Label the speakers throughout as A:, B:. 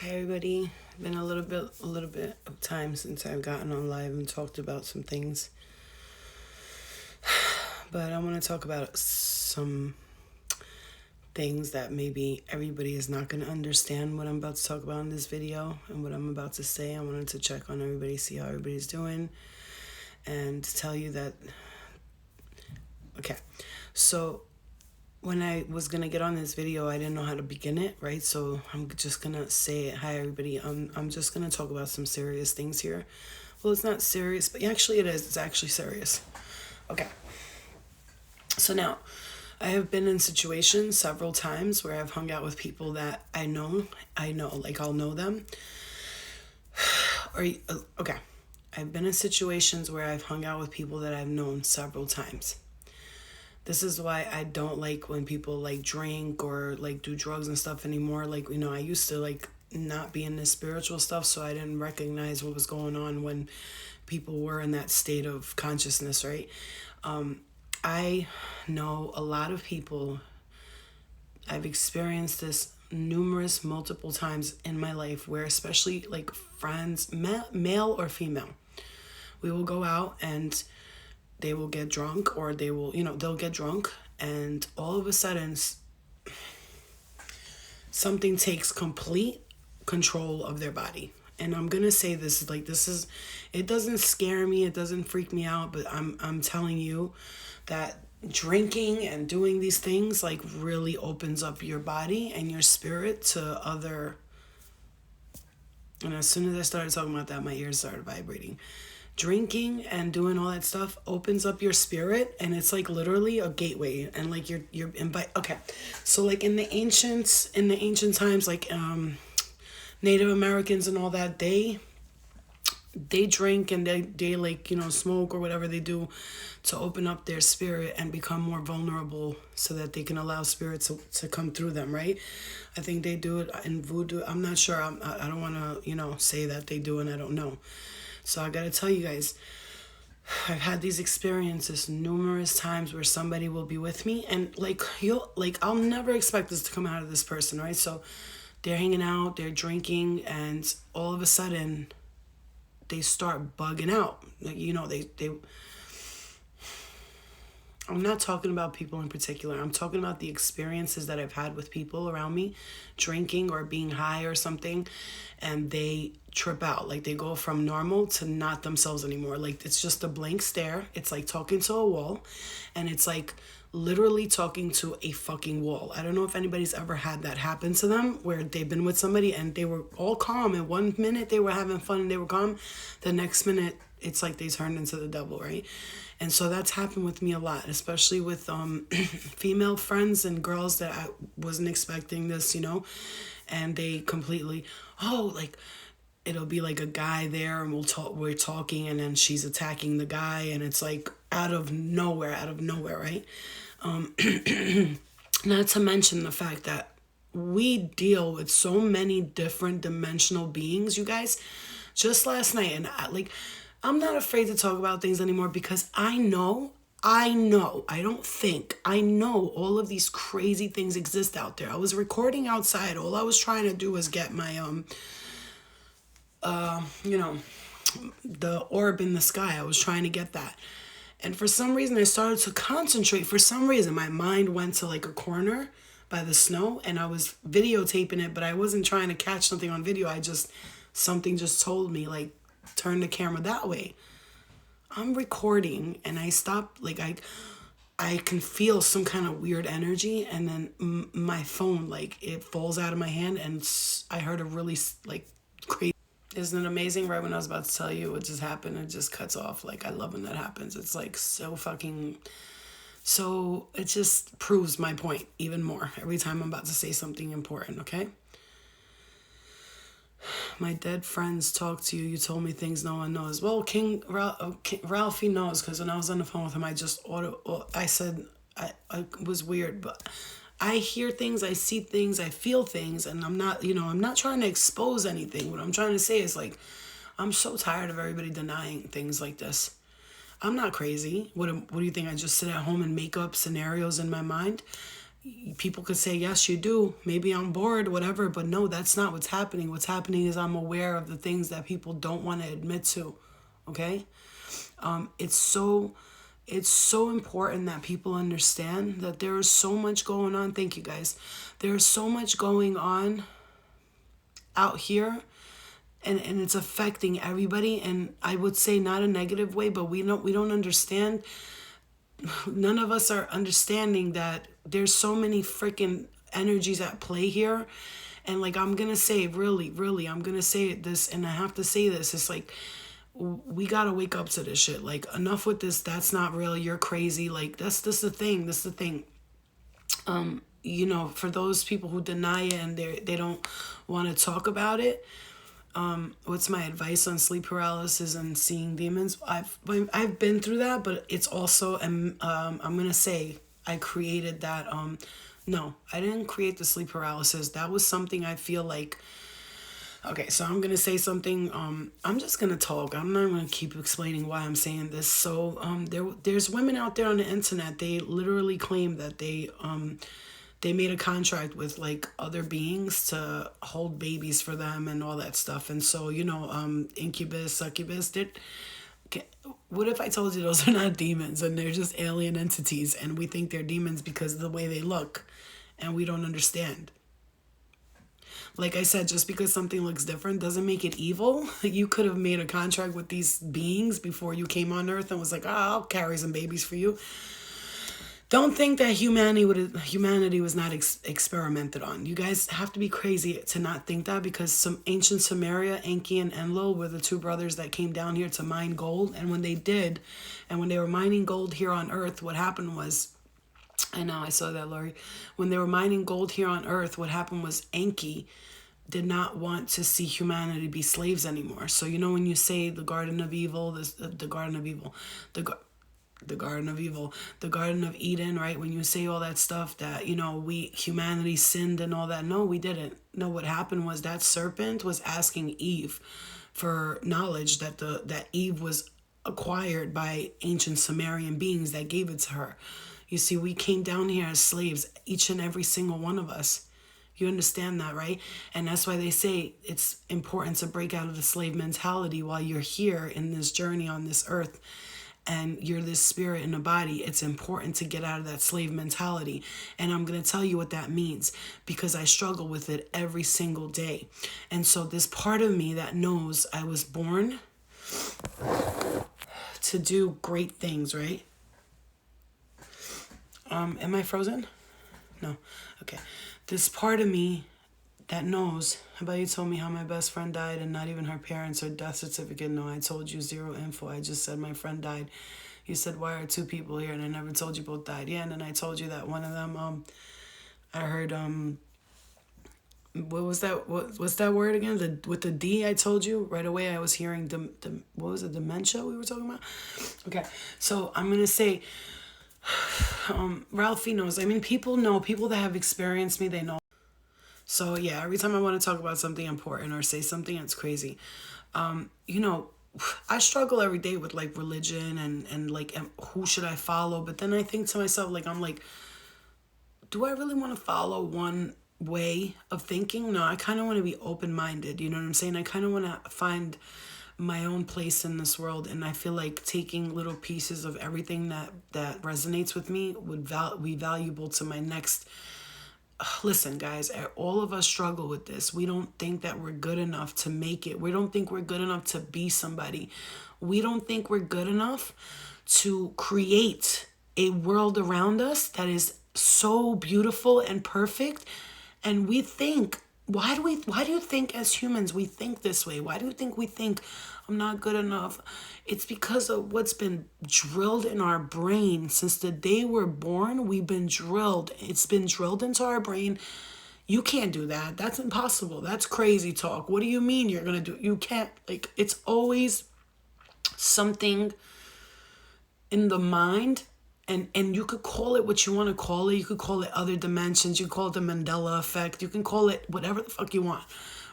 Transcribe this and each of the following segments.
A: Hi everybody. Been a little bit of time since I've gotten on live and talked about some things. But I want to talk about some things that maybe everybody is not going to understand what I'm about to talk about in this video and what I'm about to say. I wanted to check on everybody, see how everybody's doing, and tell you that okay. So when I was going to get on this video, I didn't know how to begin it, right? So I'm just going to say, hi, everybody. I'm just going to talk about some serious things here. Well, it's not serious, but actually it is. It's actually serious. Okay. So now, I have been in situations several times where I've hung out with people that I know, like I'll know them. Okay. I've been in situations where I've hung out with people that I've known several times. This is why I don't like when people like drink or like do drugs and stuff anymore. Like, I used to like not be in this spiritual stuff, so I didn't recognize what was going on when people were in that state of consciousness, right? I know a lot of people. I've experienced this multiple times in my life where, especially like friends, male or female, we will go out and they will get drunk, or they'll get drunk, and all of a sudden something takes complete control of their body. And I'm gonna say this, like, it doesn't scare me, it doesn't freak me out, but I'm telling you that drinking and doing these things like really opens up your body and your spirit to other. And as soon as I started talking about that, my ears started vibrating. Drinking and doing all that stuff opens up your spirit, and it's like literally a gateway, and like you're invite. Okay, so like in the ancient times, like Native Americans and all that, they drink and they like smoke or whatever they do to open up their spirit and become more vulnerable so that they can allow spirit to come through them, right? I think they do it in voodoo. I'm not sure. I don't want to say that they do, and I don't know. So I gotta tell you guys, I've had these experiences numerous times where somebody will be with me, and I'll never expect this to come out of this person, right? So they're hanging out, they're drinking, and all of a sudden they start bugging out. Like, they I'm not talking about people in particular. I'm talking about the experiences that I've had with people around me drinking or being high or something, and they trip out. Like, they go from normal to not themselves anymore. Like, it's just a blank stare. It's like talking to a wall, and it's like literally talking to a fucking wall. I don't know if anybody's ever had that happen to them, where they've been with somebody and they were all calm, and 1 minute they were having fun and they were calm, the next minute it's like they turned into the devil, right? And so that's happened with me a lot, especially with female friends and girls that I wasn't expecting this, and they completely, like, it'll be like a guy there, and we're talking, and then she's attacking the guy, and it's like out of nowhere, right? Not to mention the fact that we deal with so many different dimensional beings, you guys. Just last night, and I'm not afraid to talk about things anymore, because I know, I don't think, I know all of these crazy things exist out there. I was recording outside. All I was trying to do was get my, the orb in the sky. I was trying to get that. And for some reason, I started to concentrate. For some reason, my mind went to like a corner by the snow, and I was videotaping it, but I wasn't trying to catch something on video. Something just told me, like, turn the camera that way. I'm recording, and I stop, like, I can feel some kind of weird energy, and then my phone, like, it falls out of my hand, and I heard a really, like, crazy. Isn't it amazing? Right when I was about to tell you what just happened, it just cuts off. Like, I love when that happens. It's like so it just proves my point even more every time I'm about to say something important, okay? My dead friends talk to you. You told me things no one knows. Well, King Ralphie knows, because when I was on the phone with him, I said I was weird, but I hear things, I see things, I feel things, and I'm not trying to expose anything. What I'm trying to say is, like, I'm so tired of everybody denying things like this. I'm not crazy. What do you think? I just sit at home and make up scenarios in my mind? People could say, yes, you do. Maybe I'm bored, whatever. But no, that's not what's happening. What's happening is I'm aware of the things that people don't want to admit to. Okay? It's so important that people understand that there is so much going on. Thank you, guys. There's so much going on out here, and it's affecting everybody. And I would say not a negative way, but we don't understand. None of us are understanding that there's so many freaking energies at play here. And like, I'm gonna say, really, I'm gonna say this, and I have to say this. It's like, we gotta wake up to this shit. Like, enough with this. That's not real. You're crazy. Like, that's the thing. That's the thing. You know, for those people who deny it and they don't want to talk about it, what's my advice on sleep paralysis and seeing demons? I've been through that, but it's also I'm gonna say I created that. No, I didn't create the sleep paralysis. That was something I feel like. Okay, so I'm gonna say something. I'm just gonna talk. I'm not gonna keep explaining why I'm saying this. So there's women out there on the internet. They literally claim that they made a contract with like other beings to hold babies for them and all that stuff. And so, you know, incubus, succubus, what if I told you those are not demons and they're just alien entities, and we think they're demons because of the way they look, and we don't understand? Like I said, just because something looks different doesn't make it evil. You could have made a contract with these beings before you came on Earth and was like, I'll carry some babies for you. Don't think that humanity was not experimented on. You guys have to be crazy to not think that, because some ancient Sumeria, Enki and Enlil were the two brothers that came down here to mine gold. And when they did, and when they were mining gold here on Earth, what happened was, I know, I saw that, Lori. When they were mining gold here on Earth, what happened was Enki did not want to see humanity be slaves anymore. So, you know, when you say the Garden of Evil, the Garden of Evil, the Garden of Evil, the Garden of Eden, right? When you say all that stuff that, you know, humanity sinned and all that. No, we didn't. No, what happened was that serpent was asking Eve for knowledge that Eve was acquired by ancient Sumerian beings that gave it to her. You see, we came down here as slaves, each and every single one of us. You understand that, right? And that's why they say it's important to break out of the slave mentality while you're here in this journey on this earth. And you're this spirit in a body. It's important to get out of that slave mentality. And I'm going to tell you what that means, because I struggle with it every single day. And so this part of me that knows I was born to do great things, right? Am I frozen? No. Okay. This part of me that knows. How about you told me how my best friend died and not even her parents or death certificate? No, I told you zero info. I just said my friend died. You said, why are two people here? And I never told you both died. Yeah, and then I told you that one of them, I heard, what was that? What's that word again? With the D, I told you right away. I was hearing what was it? Dementia we were talking about? Okay, so I'm going to say, Ralphie knows. I mean, people know. People that have experienced me, they know. So yeah, every time I want to talk about something important or say something, it's crazy. You know, I struggle every day with like religion and like, who should I follow? But then I think to myself, like, I'm like, do I really want to follow one way of thinking? No, I kind of want to be open-minded. You know what I'm saying? I kind of want to find my own place in this world, and I feel like taking little pieces of everything that resonates with me would be valuable to my next. Listen, guys, all of us struggle with this. We don't think that we're good enough to make it. We don't think we're good enough to be somebody. We don't think we're good enough to create a world around us that is so beautiful and perfect. And we think, why do you think as humans we think this way? Why do you think we think I'm not good enough? It's because of what's been drilled in our brain since the day we're born. We've been drilled. It's been drilled into our brain. You can't do that. That's impossible. That's crazy talk. What do you mean you're going to do? You can't. Like, it's always something in the mind. And you could call it what you want to call it. You could call it other dimensions. You call it the Mandela effect. You can call it whatever the fuck you want,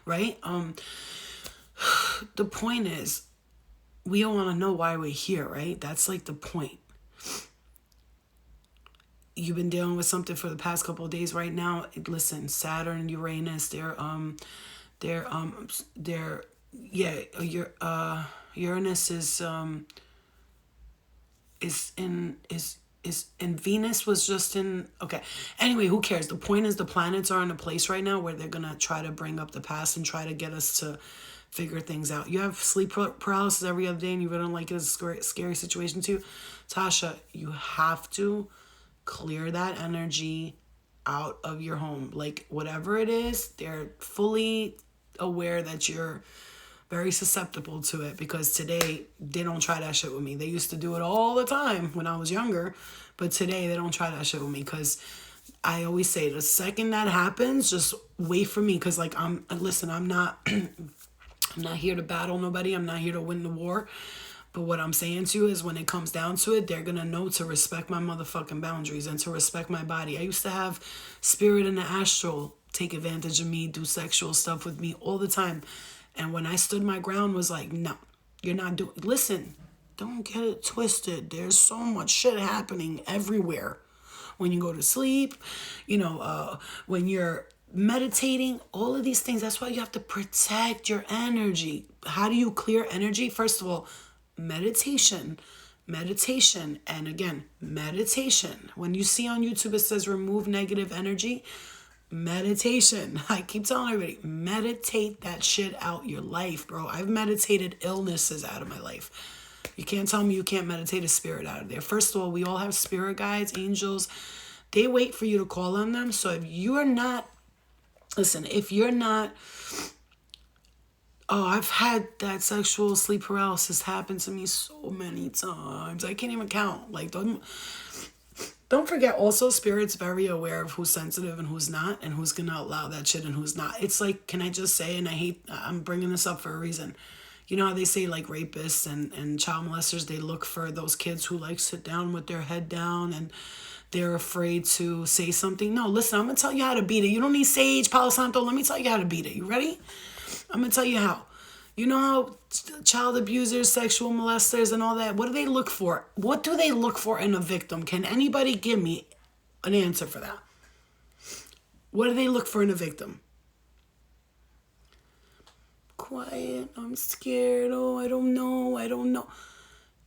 A: right? The point is, we all want to know why we're here, right? That's like the point. you've been dealing with something for the past couple of days right now. Listen, Saturn, Uranus, they're yeah, your Uranus is in and Venus was just in. Okay, anyway, who cares? The point is the planets are in a place right now where they're gonna try to bring up the past and try to get us to figure things out. You have sleep paralysis every other day and you really don't like it. It's a scary situation too. Tasha, you have to clear that energy out of your home. Like whatever it is, they're fully aware that you're very susceptible to it, because today they don't try that shit with me. They used to do it all the time when I was younger, but today they don't try that shit with me, because I always say the second that happens, just wait for me, because like I'm not I'm not here to battle nobody. I'm not here to win the war. But what I'm saying to you is when it comes down to it, they're going to know to respect my motherfucking boundaries and to respect my body. I used to have spirit in the astral take advantage of me, do sexual stuff with me all the time. And when I stood my ground, was like, no, you're not doing. Listen, don't get it twisted. There's so much shit happening everywhere. When you go to sleep, when you're meditating, all of these things. That's why you have to protect your energy. How do you clear energy? First of all, meditation, and again, meditation. When you see on YouTube, it says remove negative energy. Meditation. I keep telling everybody, meditate that shit out your life, bro. I've meditated illnesses out of my life. You can't tell me you can't meditate a spirit out of there. First of all, we all have spirit guides, angels. They wait for you to call on them. So if you're not, I've had that sexual sleep paralysis happen to me so many times. I can't even count. Like, don't forget also, spirit's very aware of who's sensitive and who's not, and who's going to allow that shit and who's not. It's like, can I just say, and I'm bringing this up for a reason. You know how they say like rapists and child molesters, they look for those kids who like sit down with their head down and they're afraid to say something. No, listen, I'm going to tell you how to beat it. You don't need sage, Palo Santo. Let me tell you how to beat it. You ready? I'm going to tell you how. You know how child abusers, sexual molesters, and all that, what do they look for? What do they look for in a victim? Can anybody give me an answer for that? What do they look for in a victim? Quiet, I'm scared, oh, I don't know.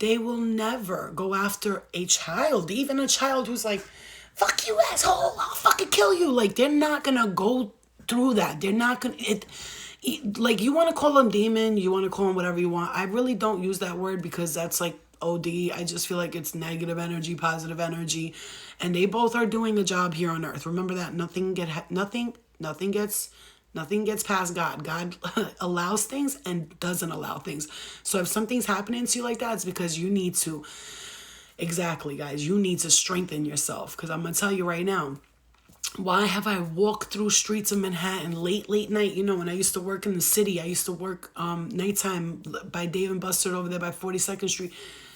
A: They will never go after a child, even a child who's like, fuck you, asshole, I'll fucking kill you. Like, they're not gonna go through that. They're not gonna, like, you want to call them demon, you want to call them whatever you want. I really don't use that word because that's like OD. I just feel like it's negative energy, positive energy, and they both are doing a job here on earth. Remember that nothing gets past God. God allows things and doesn't allow things. So if something's happening to you like that, it's because you need to, exactly, guys, you need to strengthen yourself. Because I'm going to tell you right now, why have I walked through streets of Manhattan late night? You know, when I used to work in the city, I used to work nighttime by Dave & Buster's over there by 42nd Street.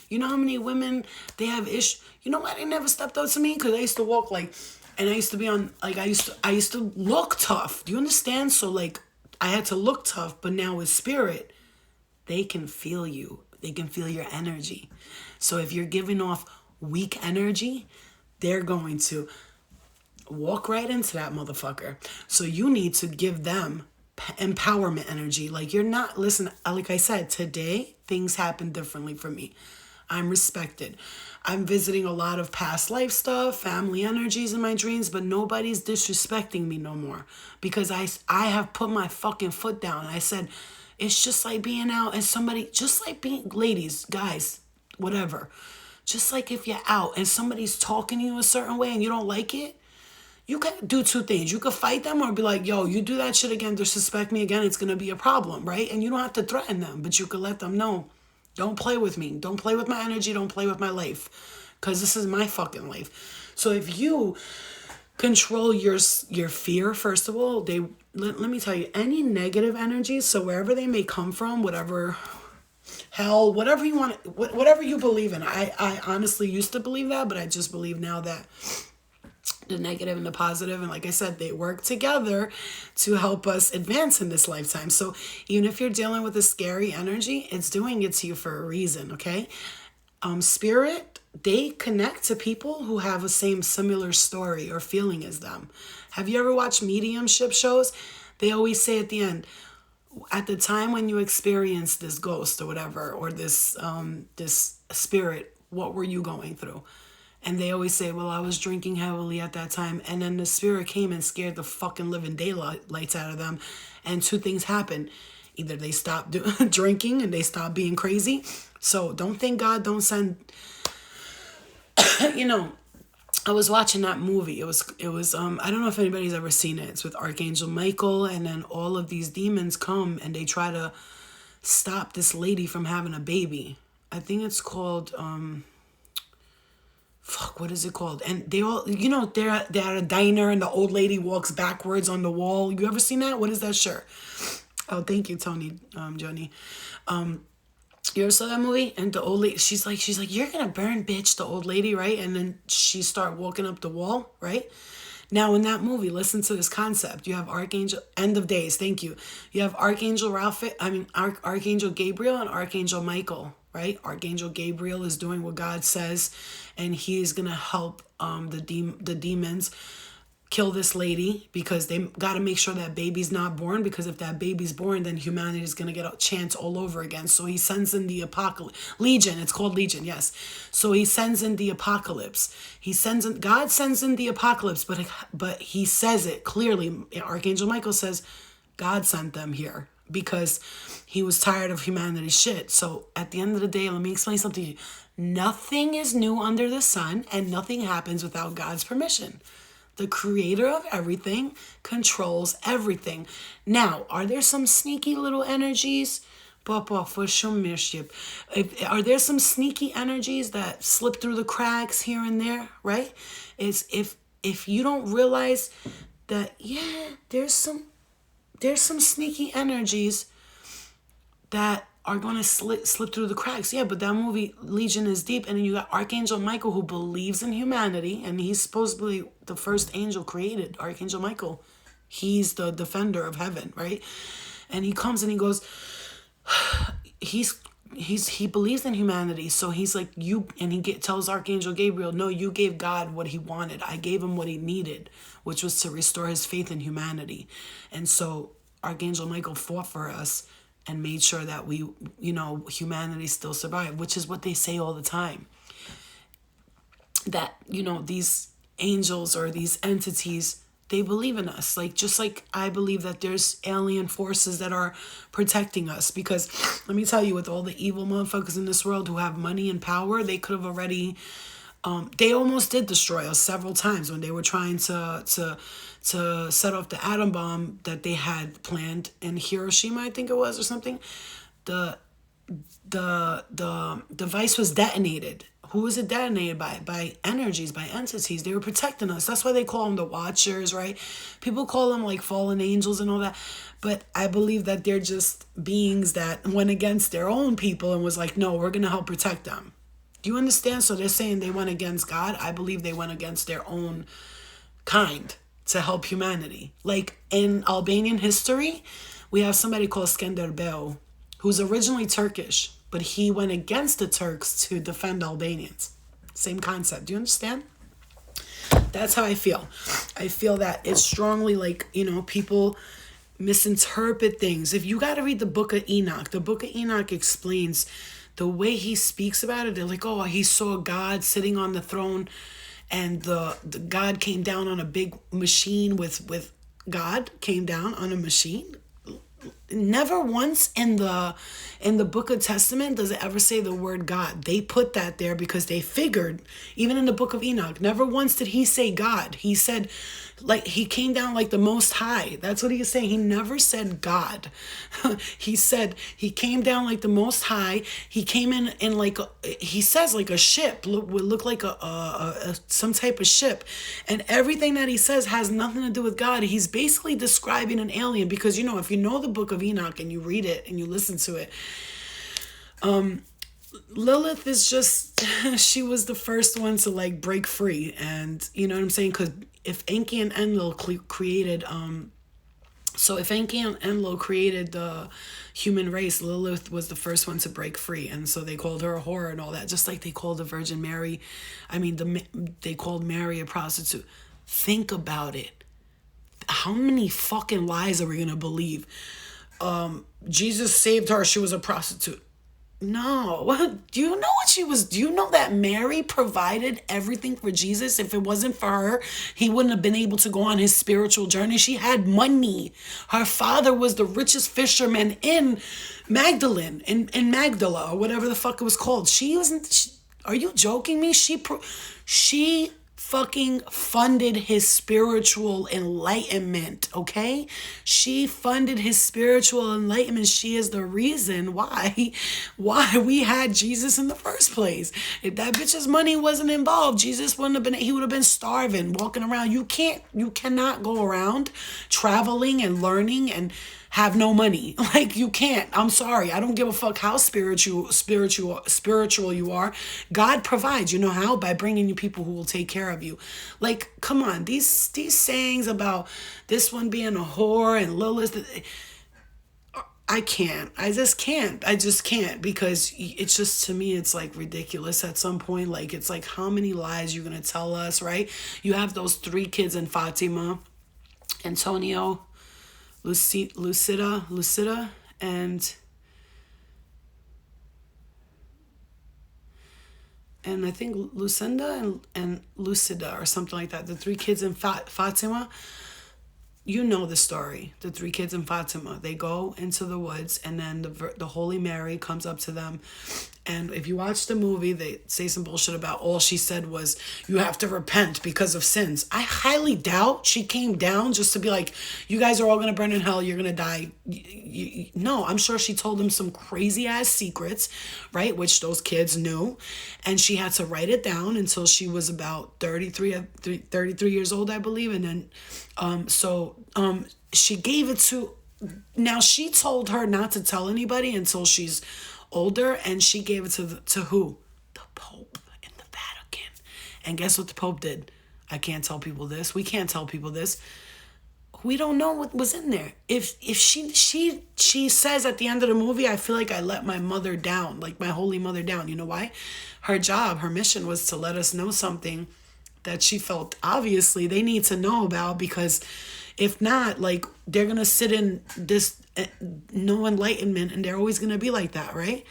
A: You know how many women they have You know why they never stepped up to me? Because I used to walk like, and I used to be on, like, I used to look tough. Do you understand? So like, I had to look tough, but now with spirit, they can feel you. They can feel your energy. So if you're giving off weak energy, they're going to walk right into that motherfucker. So you need to give them empowerment energy. Like, you're not, listen, like I said, today things happen differently for me. I'm respected. I'm visiting a lot of past life stuff, family energies in my dreams, but nobody's disrespecting me no more because I have put my fucking foot down. I said, it's just like being out and somebody, just like being, ladies, guys, whatever. Just like if you're out and somebody's talking to you a certain way and you don't like it, you can do two things. You could fight them or be like, yo, you do that shit again, disrespect me again, it's going to be a problem, right? And you don't have to threaten them, but you could let them know, don't play with me. Don't play with my energy. Don't play with my life, because this is my fucking life. So if you control your fear, first of all, let me tell you, any negative energies, so wherever they may come from, whatever hell, whatever you want, whatever you believe in. I honestly used to believe that, but I just believe now that the negative and the positive, and like I said, they work together to help us advance in this lifetime. So even if you're dealing with a scary energy, it's doing it to you for a reason, okay? Spirit they connect to people who have a similar story or feeling as them. Have you ever watched mediumship shows? They always say at the end, at the time when you experienced this ghost or whatever, or this spirit, what were you going through? And they always say, well, I was drinking heavily at that time. And then the spirit came and scared the fucking living daylights out of them. And two things happened. Either they stopped drinking and they stopped being crazy. So don't think God don't send, you know, I was watching that movie. It was I don't know if anybody's ever seen it. It's with Archangel Michael, and then all of these demons come and they try to stop this lady from having a baby. I think it's called what is it called? And they all, you know, they're at a diner and the old lady walks backwards on the wall. You ever seen that? What is that shirt? Oh, thank you, Tony, Johnny. You ever saw that movie? And the old lady, she's like, you're gonna burn, bitch, the old lady, right? And then she start walking up the wall, right? Now in that movie, listen to this concept. You have Archangel, End of Days, thank you. You have Archangel Archangel Gabriel and Archangel Michael, right? Archangel Gabriel is doing what God says, and he is gonna help the demons kill this lady, because they got to make sure that baby's not born, because if that baby's born, then humanity is going to get a chance all over again. So he sends in the apocalypse. Legion, it's called Legion, yes. So he sends in the apocalypse. God sends in the apocalypse, but he says it clearly. Archangel Michael says God sent them here because he was tired of humanity's shit. So at the end of the day, let me explain something to you. Nothing is new under the sun, and nothing happens without God's permission. The creator of everything controls everything. Now, are there some sneaky little energies? Are there some sneaky energies that slip through the cracks here and there, right? It's if you don't realize that, yeah, there's some sneaky energies that are going to slip through the cracks. Yeah, but that movie, Legion, is deep. And then you got Archangel Michael, who believes in humanity. And he's supposedly the first angel created, Archangel Michael. He's the defender of heaven, right? And he comes and he goes, he believes in humanity. So he's like, tells Archangel Gabriel, no, you gave God what he wanted. I gave him what he needed, which was to restore his faith in humanity. And so Archangel Michael fought for us and made sure that we, humanity still survived, which is what they say all the time. That, these angels or these entities, they believe in us. Just like I believe that there's alien forces that are protecting us. Because let me tell you, with all the evil motherfuckers in this world who have money and power, they could have already, they almost did destroy us several times when they were trying to set off the atom bomb that they had planned in Hiroshima, I think it was, or something. The device was detonated. Who was it detonated by? By energies, by entities. They were protecting us. That's why they call them the Watchers, right? People call them like fallen angels and all that. But I believe that they're just beings that went against their own people and was like, no, we're going to help protect them. Do you understand? So they're saying they went against God. I believe they went against their own kind to help humanity. Like in Albanian history, we have somebody called Skenderbeu, who's originally Turkish, but he went against the Turks to defend Albanians. Same concept. Do you understand? That's how I feel. I feel that it's strongly people misinterpret things. If you got to read the book of Enoch explains the way he speaks about it. They're like, oh, he saw God sitting on the throne, and the God came down on a big machine with God came down on a machine. Never once in the book of Testament does it ever say the word God. They put that there because they figured, even in the book of Enoch, never once did he say God. He said, he came down like the Most High. That's what he is saying. He never said God. He said he came down like the Most High. He came in he says like a ship, would look like a some type of ship. And everything that he says has nothing to do with God. He's basically describing an alien because, if you know the book of Enoch and you read it and you listen to it, Lilith is just, she was the first one to break free. And you know what I'm saying? Because if Enki and Enlil created So if Enki and Enlil created the human race, Lilith was the first one to break free, and so they called her a whore and all that, just like they called the Virgin Mary. They called Mary a prostitute. Think about it. How many fucking lies are we gonna believe? Jesus saved her. She was a prostitute. No. Do you know what she was? Do you know that Mary provided everything for Jesus? If it wasn't for her, he wouldn't have been able to go on his spiritual journey. She had money. Her father was the richest fisherman in Magdalene, in Magdala, or whatever the fuck it was called. Are you joking me? She fucking funded his spiritual enlightenment, okay? She funded his spiritual enlightenment. She is the reason why we had Jesus in the first place. If that bitch's money wasn't involved, Jesus wouldn't have been, he would have been starving, walking around. You cannot go around traveling and learning and have no money. Like, you can't. I'm sorry. I don't give a fuck how spiritual you are. God provides. You know how? By bringing you people who will take care of you. Like, come on. These sayings about this one being a whore and Lilith, I can't. I just can't, because it's just, to me, it's like ridiculous at some point. Like, it's like, how many lies you're going to tell us, right? You have those 3 kids in Fatima, Antonio, Lucida, and I think Lucinda and Lucida, or something like that. The 3 kids in Fatima. You know the story. The 3 kids in Fatima, they go into the woods, and then the Holy Mary comes up to them. And if you watch the movie, they say some bullshit about all she said was, you have to repent because of sins. I highly doubt she came down just to be like, you guys are all going to burn in hell. You're going to die. No, I'm sure she told them some crazy ass secrets, right? Which those kids knew. And she had to write it down until she was about 33 years old, I believe. And then, she gave it to, now she told her not to tell anybody until she's older, and she gave it to who? The Pope in the Vatican. And guess what the Pope did? I can't tell people this. We can't tell people this. We don't know what was in there. If she says at the end of the movie, I feel like I let my mother down, like my holy mother down. You know why? Her job, her mission was to let us know something that she felt obviously they need to know about, because if not, like, they're going to sit in this no enlightenment, and they're always going to be like that, right?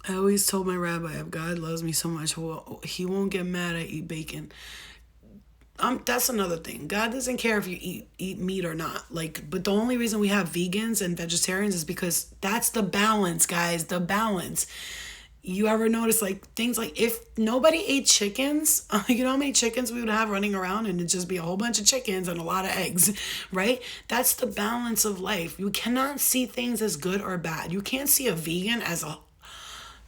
A: I always told my rabbi, if God loves me so much, he won't get mad I eat bacon. That's another thing. God doesn't care if you eat meat or not. Like, but the only reason we have vegans and vegetarians is because that's the balance, guys. The balance. You ever notice, like, things like, if nobody ate chickens, you know how many chickens we would have running around, and it'd just be a whole bunch of chickens and a lot of eggs, right? That's the balance of life. You cannot see things as good or bad. You can't see a vegan as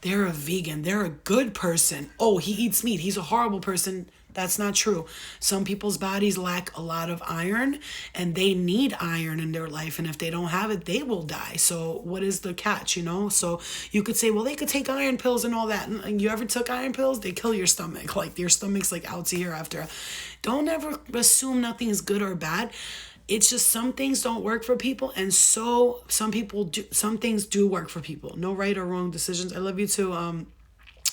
A: they're a vegan, they're a good person. Oh, he eats meat, he's a horrible person. That's not true. Some people's bodies lack a lot of iron, and they need iron in their life. And if they don't have it, they will die. So what is the catch, you know? So you could say, well, they could take iron pills and all that. And you ever took iron pills? They kill your stomach. Like, your stomach's like out to here after. Don't ever assume nothing is good or bad. It's just some things don't work for people, and so some things do work for people. No right or wrong decisions. I love you too,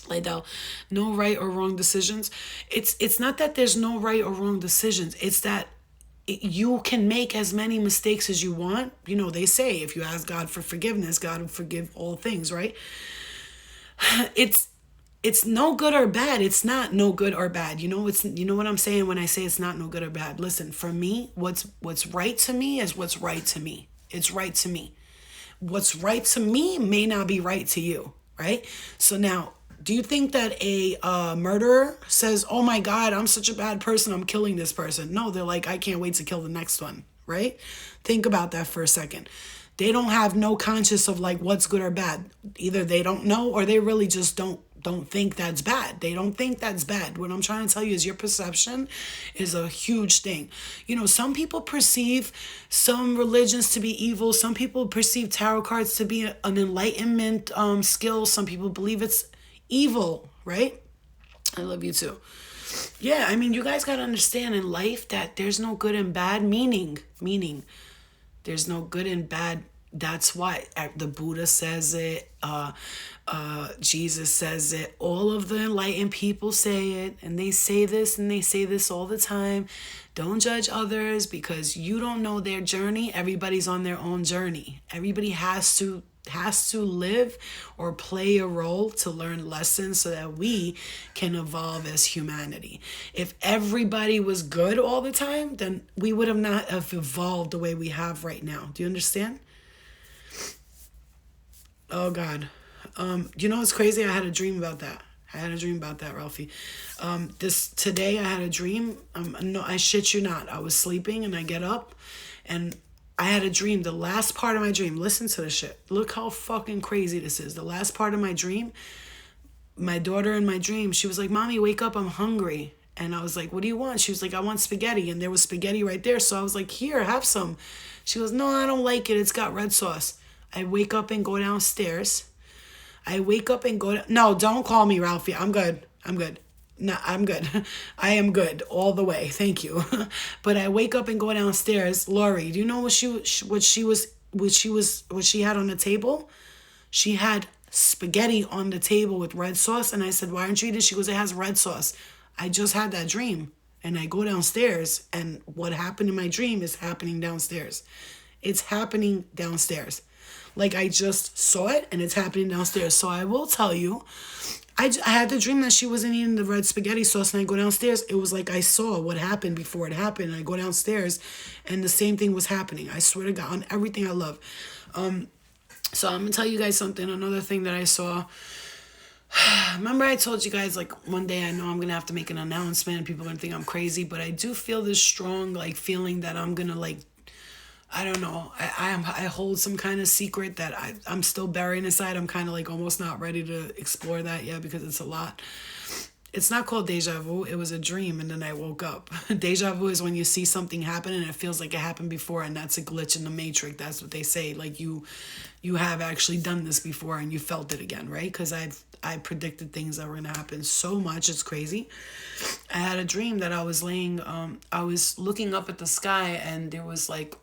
A: Laydell. No right or wrong decisions. It's not that there's no right or wrong decisions. It's that you can make as many mistakes as you want. You know, they say if you ask God for forgiveness, God will forgive all things, right? It's no good or bad. It's not no good or bad. You know what I'm saying when I say it's not no good or bad. Listen, for me, what's right to me is what's right to me. It's right to me. What's right to me may not be right to you, right? So now, do you think that a murderer says, oh my God, I'm such a bad person, I'm killing this person? No, they're like, I can't wait to kill the next one, right? Think about that for a second. They don't have no conscience of like what's good or bad. Either they don't know, or they really just don't think that's bad. They don't think that's bad. What I'm trying to tell you is your perception is a huge thing. You know, some people perceive some religions to be evil. Some people perceive tarot cards to be an enlightenment skill. Some people believe it's evil, right? I love you too. Yeah, I mean, you guys got to understand in life that there's no good and bad, meaning there's no good and bad. That's why the Buddha says it, Jesus says it, all of the enlightened people say it, and they say this and they say this all the time. Don't judge others because you don't know their journey. Everybody's on their own journey. Everybody has to live or play a role to learn lessons so that we can evolve as humanity. If everybody was good all the time, then we would have not have evolved the way we have right now. Do you understand? Oh God. You know what's crazy? I had a dream about that. Ralphie. This today I had a dream. No, I shit you not. I was sleeping and I get up and I had a dream. The last part of my dream, listen to this shit. Look how fucking crazy this is. The last part of my dream, my daughter in my dream, she was like, Mommy, wake up, I'm hungry. And I was like, what do you want? She was like, I want spaghetti. And there was spaghetti right there. So I was like, here, have some. She goes, no, I don't like it. It's got red sauce. I wake up and go downstairs. No, don't call me, Ralphie. I'm good. No, I'm good. I am good all the way. Thank you. But I wake up and go downstairs. Lori, do you know what she had on the table? She had spaghetti on the table with red sauce. And I said, why aren't you eating? She goes, it has red sauce. I just had that dream. And I go downstairs and what happened in my dream is happening downstairs. It's happening downstairs. Like I just saw it and it's happening downstairs. So I will tell you, I had the dream that she wasn't eating the red spaghetti sauce and I go downstairs. It was like I saw what happened before it happened. And I go downstairs and the same thing was happening. I swear to God, on everything I love. So I'm going to tell you guys something. Another thing that I saw. Remember I told you guys like one day I know I'm going to have to make an announcement and people are going to think I'm crazy. But I do feel this strong like feeling that I'm going to like, I don't know. I hold some kind of secret that I'm still burying inside. I'm kind of like almost not ready to explore that yet because it's a lot. It's not called deja vu. It was a dream and then I woke up. Deja vu is when you see something happen and it feels like it happened before and that's a glitch in the matrix. That's what they say. Like you have actually done this before and you felt it again, right? Because I predicted things that were going to happen so much. It's crazy. I had a dream that I was I was looking up at the sky and there was like,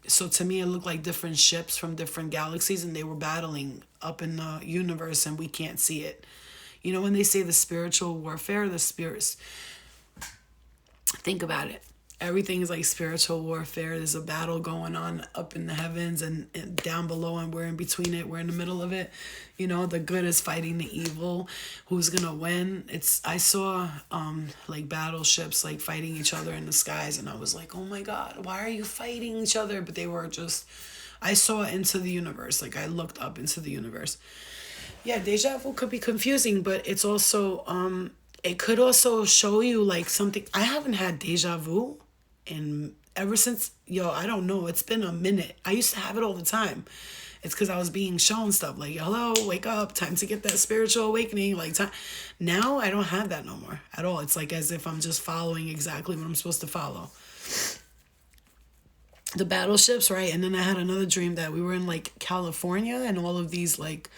A: so to me it looked like different ships from different galaxies and they were battling up in the universe and we can't see it. You know when they say the spiritual warfare, the spirits, think about it. Everything is like spiritual warfare. There's a battle going on up in the heavens and down below and we're in between it. We're in the middle of it. You know, the good is fighting the evil. Who's gonna win? I saw like battleships like fighting each other in the skies and I was like, oh my God, why are you fighting each other? But they were just, I saw into the universe. Like I looked up into the universe. Yeah, deja vu could be confusing, but it's also, it could also show you like something. I haven't had deja vu in ever since, I don't know. It's been a minute. I used to have it all the time. It's because I was being shown stuff like, hello, wake up, time to get that spiritual awakening. Like time. Now I don't have that no more at all. It's like as if I'm just following exactly what I'm supposed to follow. The battleships, right? And then I had another dream that we were in like California and all of these like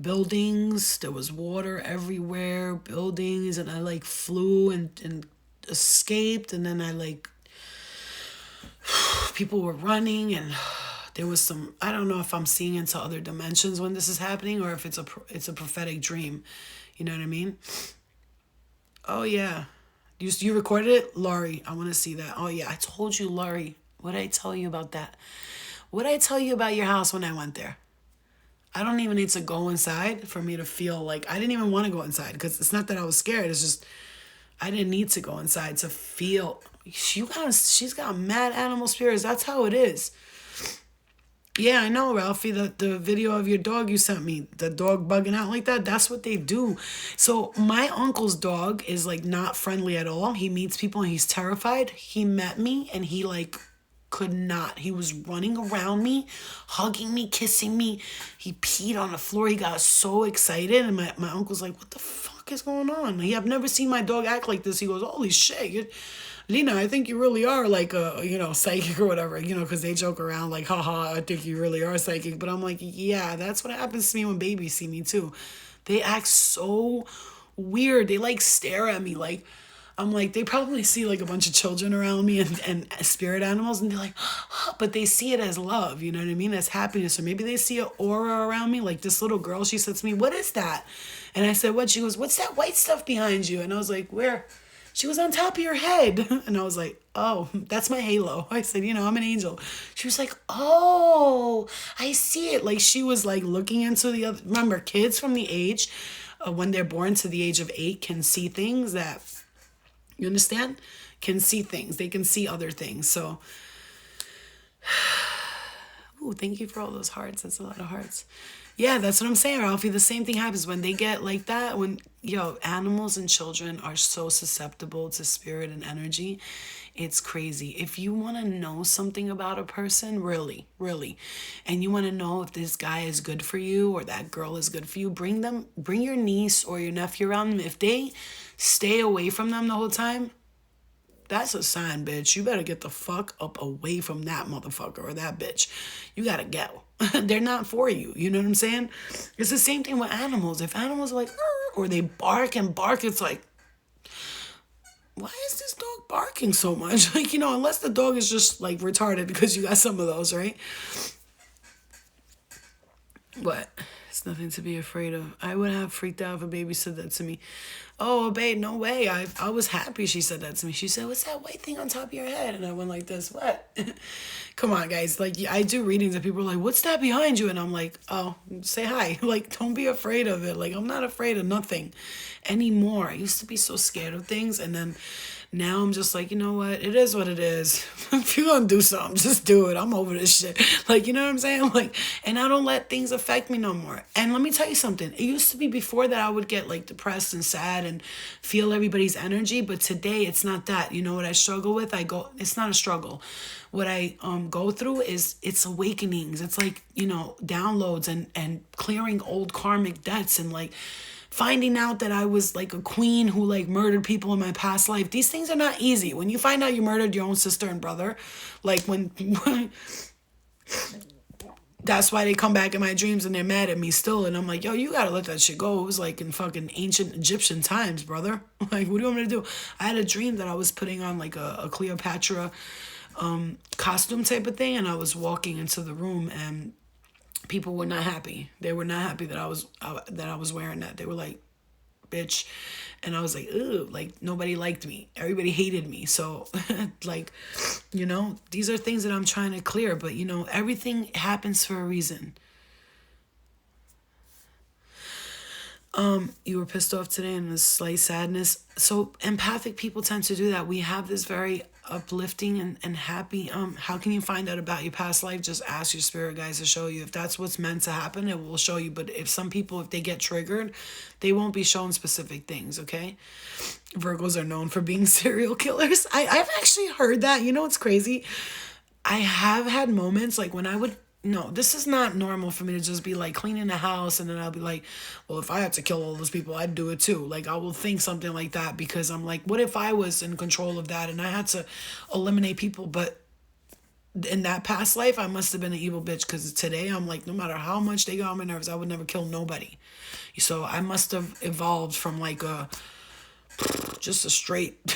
A: buildings, there was water everywhere, buildings, and I like flew and escaped, and then I like people were running and there was some, I don't know if I'm seeing into other dimensions when this is happening or if it's a prophetic dream. You know what I mean? Oh yeah. You recorded it? Laurie, I want to see that. Oh yeah, I told you, Laurie. What did I tell you about that? What did I tell you about your house when I went there? I don't even need to go inside for me to feel like I didn't even want to go inside because it's not that I was scared. It's just I didn't need to go inside to feel. She's got mad animal spirits. That's how it is. Yeah, I know, Ralphie. The video of your dog you sent me, the dog bugging out like that, that's what they do. So my uncle's dog is like not friendly at all. He meets people and he's terrified. He met me and he like could not. He was running around me, hugging me, kissing me. He peed on the floor. He got so excited. And my uncle's like, what the fuck is going on? I've never seen my dog act like this. He goes, holy shit. Lena, I think you really are like a, psychic or whatever, because they joke around like, haha, I think you really are psychic. But I'm like, yeah, that's what happens to me when babies see me too. They act so weird. They like stare at me like, I'm like, they probably see like a bunch of children around me and spirit animals, and they're like, but they see it as love, you know what I mean? As happiness. Or maybe they see an aura around me. Like this little girl, she said to me, what is that? And I said, what? She goes, what's that white stuff behind you? And I was like, where? She was on top of your head. And I was like, oh, that's my halo. I said, you know, I'm an angel. She was like, oh, I see it. Like she was like looking into the other. Remember, kids from the age, when they're born to the age of 8 can see things that, you understand? Can see things. They can see other things. So, ooh, thank you for all those hearts. That's a lot of hearts. Yeah, that's what I'm saying, Ralphie. The same thing happens when they get like that. When, animals and children are so susceptible to spirit and energy. It's crazy. If you want to know something about a person, really, really, and you want to know if this guy is good for you or that girl is good for you, bring your niece or your nephew around them. If they stay away from them the whole time, that's a sign, bitch. You better get the fuck up away from that motherfucker or that bitch. You gotta go. They're not for you. You know what I'm saying? It's the same thing with animals. If animals are like, or they bark and bark, it's like, why is this dog barking so much? Like, unless the dog is just like retarded, because you got some of those, right? But it's nothing to be afraid of. I would have freaked out if a baby said that to me. Oh, babe, no way. I was happy she said that to me. She said, what's that white thing on top of your head? And I went like this, what? Come on, guys. Like, I do readings and people are like, what's that behind you? And I'm like, oh, say hi. Like, don't be afraid of it. Like, I'm not afraid of nothing anymore. I used to be so scared of things. And then now I'm just like, you know what? It is what it is. If you're going to do something, just do it. I'm over this shit. Like, you know what I'm saying? Like, and I don't let things affect me no more. And let me tell you something. It used to be before that I would get like depressed and sad and feel everybody's energy. But today it's not that. You know what I struggle with? It's not a struggle. What I go through it's awakenings. It's like, downloads and clearing old karmic debts and like, finding out that I was like a queen who like murdered people in my past life. These things are not easy. When you find out you murdered your own sister and brother, like when that's why they come back in my dreams and they're mad at me still. And I'm like, yo, you gotta let that shit go. It was like in fucking ancient Egyptian times, brother. Like, what do you want me to do? I had a dream that I was putting on like a Cleopatra costume type of thing. And I was walking into the room and people were not happy. They were not happy that I was wearing that. They were like, bitch. And I was like, ugh, like nobody liked me. Everybody hated me. So like, these are things that I'm trying to clear, but everything happens for a reason. You were pissed off today and a slight sadness. So empathic people tend to do that. We have this very uplifting and happy. How can you find out about your past life? Just ask your spirit guides to show you. If that's what's meant to happen, it will show you. But if some people, if they get triggered, they won't be shown specific things, okay? Virgos are known for being serial killers. I've actually heard that. You know what's crazy? I have had moments like when I would, no, this is not normal for me to just be like cleaning the house and then I'll be like, well, if I had to kill all those people, I'd do it too. Like I will think something like that because I'm like, what if I was in control of that and I had to eliminate people? But in that past life, I must have been an evil bitch because today I'm like, no matter how much they got on my nerves, I would never kill nobody. So I must have evolved from like just a straight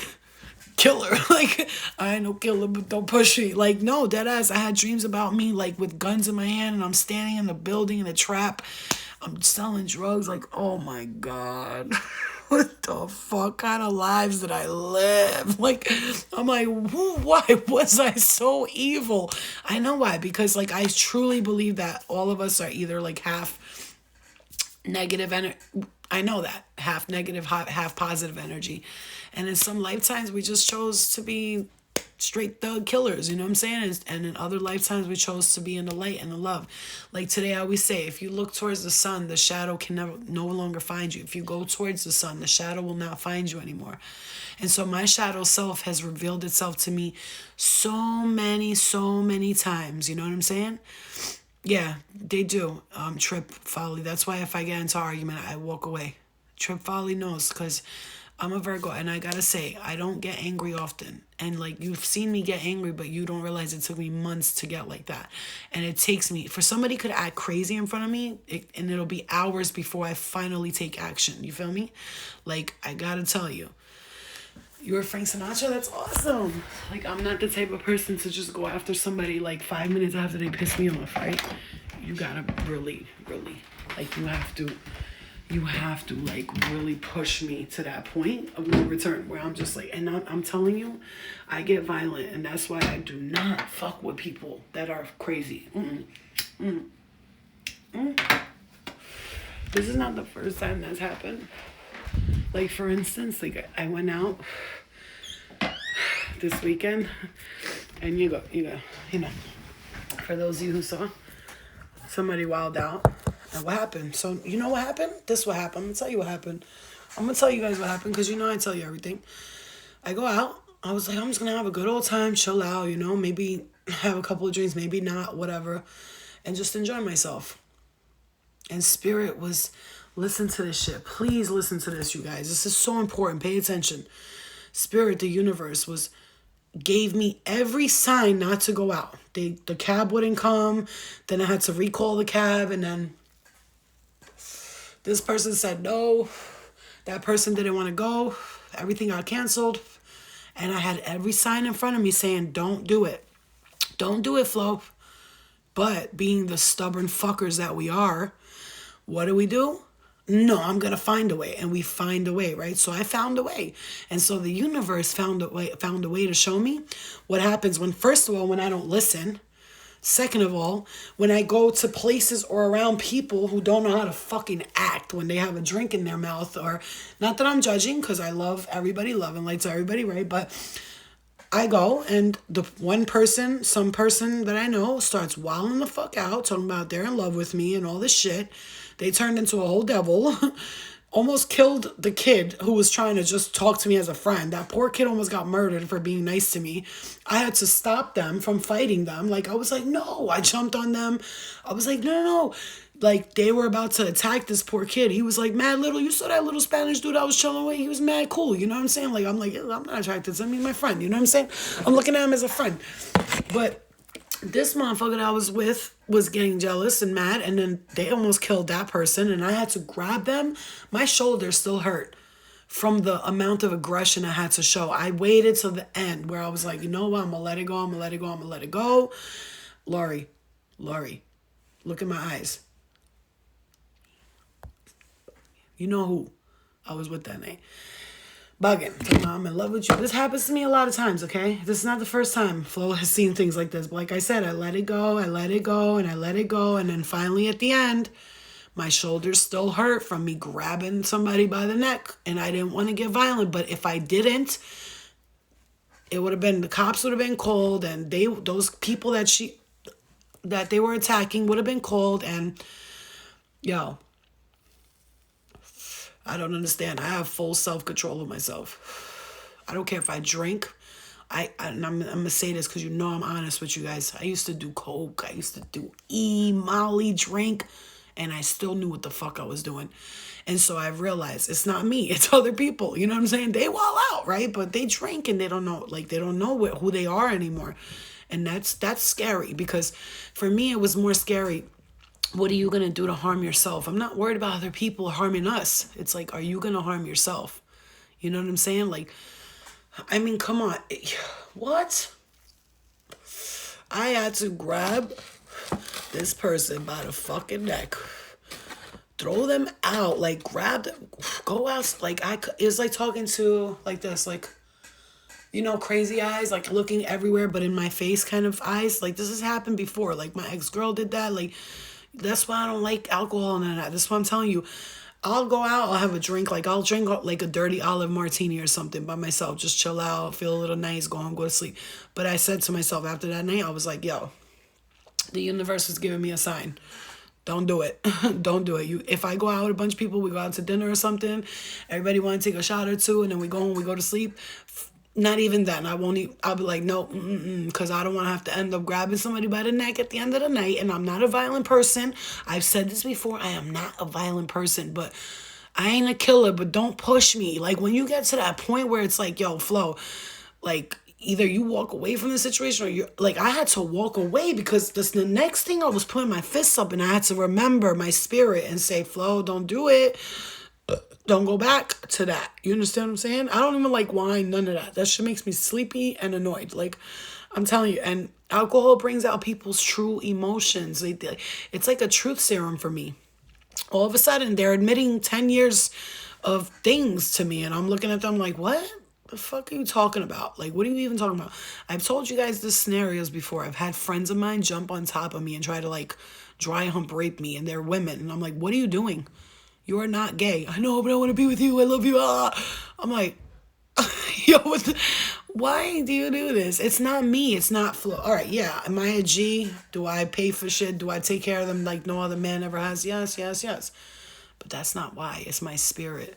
A: killer. Like, I ain't no killer, but don't push me. Like, no, deadass. I had dreams about me, like, with guns in my hand, and I'm standing in the building in a trap. I'm selling drugs. Like, oh my God. What the fuck kind of lives did I live? Like, I'm like, why was I so evil? I know why. Because, like, I truly believe that all of us are either, like, half negative energy. I know that. Half negative, half positive energy. And in some lifetimes, we just chose to be straight thug killers, you know what I'm saying? And in other lifetimes, we chose to be in the light and the love. Like today, I always say, if you look towards the sun, the shadow can no longer find you. If you go towards the sun, the shadow will not find you anymore. And so my shadow self has revealed itself to me so many times. You know what I'm saying? Yeah, they do. Trip Folly. That's why if I get into an argument, I walk away. Trip Folly knows because I'm a Virgo, and I gotta say, I don't get angry often. And like, you've seen me get angry, but you don't realize it took me months to get like that. And it takes me, for somebody could act crazy in front of me, and it'll be hours before I finally take action. You feel me? Like, I gotta tell you, you're Frank Sinatra? That's awesome. Like, I'm not the type of person to just go after somebody like 5 minutes after they piss me off, right? You gotta really, really, like, you have to like really push me to that point of no return where I'm just like, and I'm telling you, I get violent, and that's why I do not fuck with people that are crazy. This is not the first time that's happened. Like, for instance, like, I went out this weekend, and you know, for those of you who saw, somebody wilded out. And what happened? So, you know what happened? This what happened. I'm going to tell you what happened. I'm going to tell you guys what happened, because you know I tell you everything. I go out. I was like, I'm just going to have a good old time, chill out, you know, maybe have a couple of drinks, maybe not, whatever, and just enjoy myself. And Spirit was, listen to this shit. Please listen to this, you guys. This is so important. Pay attention. Spirit, the universe, gave me every sign not to go out. The cab wouldn't come. Then I had to recall the cab, and then this person said no. That person didn't want to go. Everything got canceled. And I had every sign in front of me saying, don't do it. Don't do it, Flo. But being the stubborn fuckers that we are, what do? No, I'm going to find a way. And we find a way, right? So I found a way. And so the universe found a way to show me what happens when, first of all, when I don't listen. Second of all, when I go to places or around people who don't know how to fucking act when they have a drink in their mouth, or not that I'm judging, because I love everybody, love and light to everybody, right? But I go, and some person that I know starts wilding the fuck out, talking about they're in love with me and all this shit. They turned into a whole devil. Almost killed the kid who was trying to just talk to me as a friend. That poor kid almost got murdered for being nice to me. I had to stop them from fighting them. Like, I was like, no. I jumped on them. I was like, no. Like, they were about to attack this poor kid. He was like, mad little. You saw that little Spanish dude I was chilling with? He was mad cool. You know what I'm saying? Like, I'm like, I'm not attracted to him. He's my friend. You know what I'm saying? I'm looking at him as a friend. But this motherfucker that I was with was getting jealous and mad, and then they almost killed that person, and I had to grab them. My shoulder still hurt from the amount of aggression I had to show. I waited till the end where I was like, you know what? I'm going to let it go. I'm going to let it go. I'm going to let it go. Lori, look in my eyes. You know who I was with that night. Bugging. I'm in love with you. This happens to me a lot of times, okay? This is not the first time Flo has seen things like this. But like I said, I let it go, and I let it go. And then finally at the end, my shoulders still hurt from me grabbing somebody by the neck. And I didn't want to get violent. But if I didn't, it would have been, the cops would have been called. And those people that they were attacking would have been called. And, yo, I don't understand. I have full self-control of myself. I don't care if I drink. I'm going to say this because you know I'm honest with you guys. I used to do coke. I used to do Molly, drink. And I still knew what the fuck I was doing. And so I realized it's not me. It's other people. You know what I'm saying? They wall out, right? But they drink and they don't know. Like, they don't know who they are anymore. And that's scary, because for me it was more scary. What are you going to do to harm yourself? I'm not worried about other people harming us. It's like, are you going to harm yourself? You know what I'm saying? Like, I mean, come on. What? I had to grab this person by the fucking neck, throw them out, like, grab them, go out. Like, it was like talking to, like this, like, you know, crazy eyes, like looking everywhere but in my face kind of eyes. Like, this has happened before. Like, my ex-girl did that. Like, that's why I don't like alcohol and that. That's why I'm telling you. I'll go out, I'll have a drink. Like, I'll drink like a dirty olive martini or something by myself. Just chill out, feel a little nice, go home, go to sleep. But I said to myself after that night, I was like, yo, the universe was giving me a sign. Don't do it. Don't do it. If I go out with a bunch of people, we go out to dinner or something, everybody want to take a shot or two, and then we go home, we go to sleep. Not even that. And I'll be like, no, because I don't want to have to end up grabbing somebody by the neck at the end of the night. And I'm not a violent person. I've said this before. I am not a violent person, but I ain't a killer, but don't push me. Like, when you get to that point where it's like, yo, Flo, like, either you walk away from the situation or you're like, I had to walk away because this the next thing I was putting my fists up and I had to remember my spirit and say, Flo, don't do it. Don't go back to that. You understand what I'm saying? I don't even like wine, none of that. That shit makes me sleepy and annoyed. Like, I'm telling you. And alcohol brings out people's true emotions. It's like a truth serum for me. All of a sudden, they're admitting 10 years of things to me. And I'm looking at them like, what? The fuck are you talking about? Like, what are you even talking about? I've told you guys this scenarios before. I've had friends of mine jump on top of me and try to, like, dry hump rape me. And they're women. And I'm like, what are you doing? You are not gay. I know, but I want to be with you. I love you. Ah. I'm like, yo, why do you do this? It's not me. It's not Flo. All right, yeah. Am I a G? Do I pay for shit? Do I take care of them like no other man ever has? Yes, yes, yes. But that's not why. It's my spirit.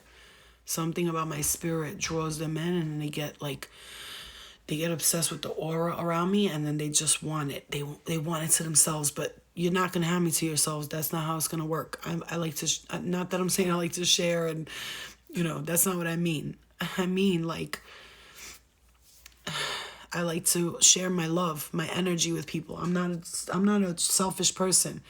A: Something about my spirit draws them in, and they get obsessed with the aura around me, and then they just want it. They want it to themselves, but you're not going to have me to yourselves. That's not how it's going to work. I like to, not that I'm saying I like to share and, that's not what I mean. I mean, like, I like to share my love, my energy with people. I'm not a selfish person.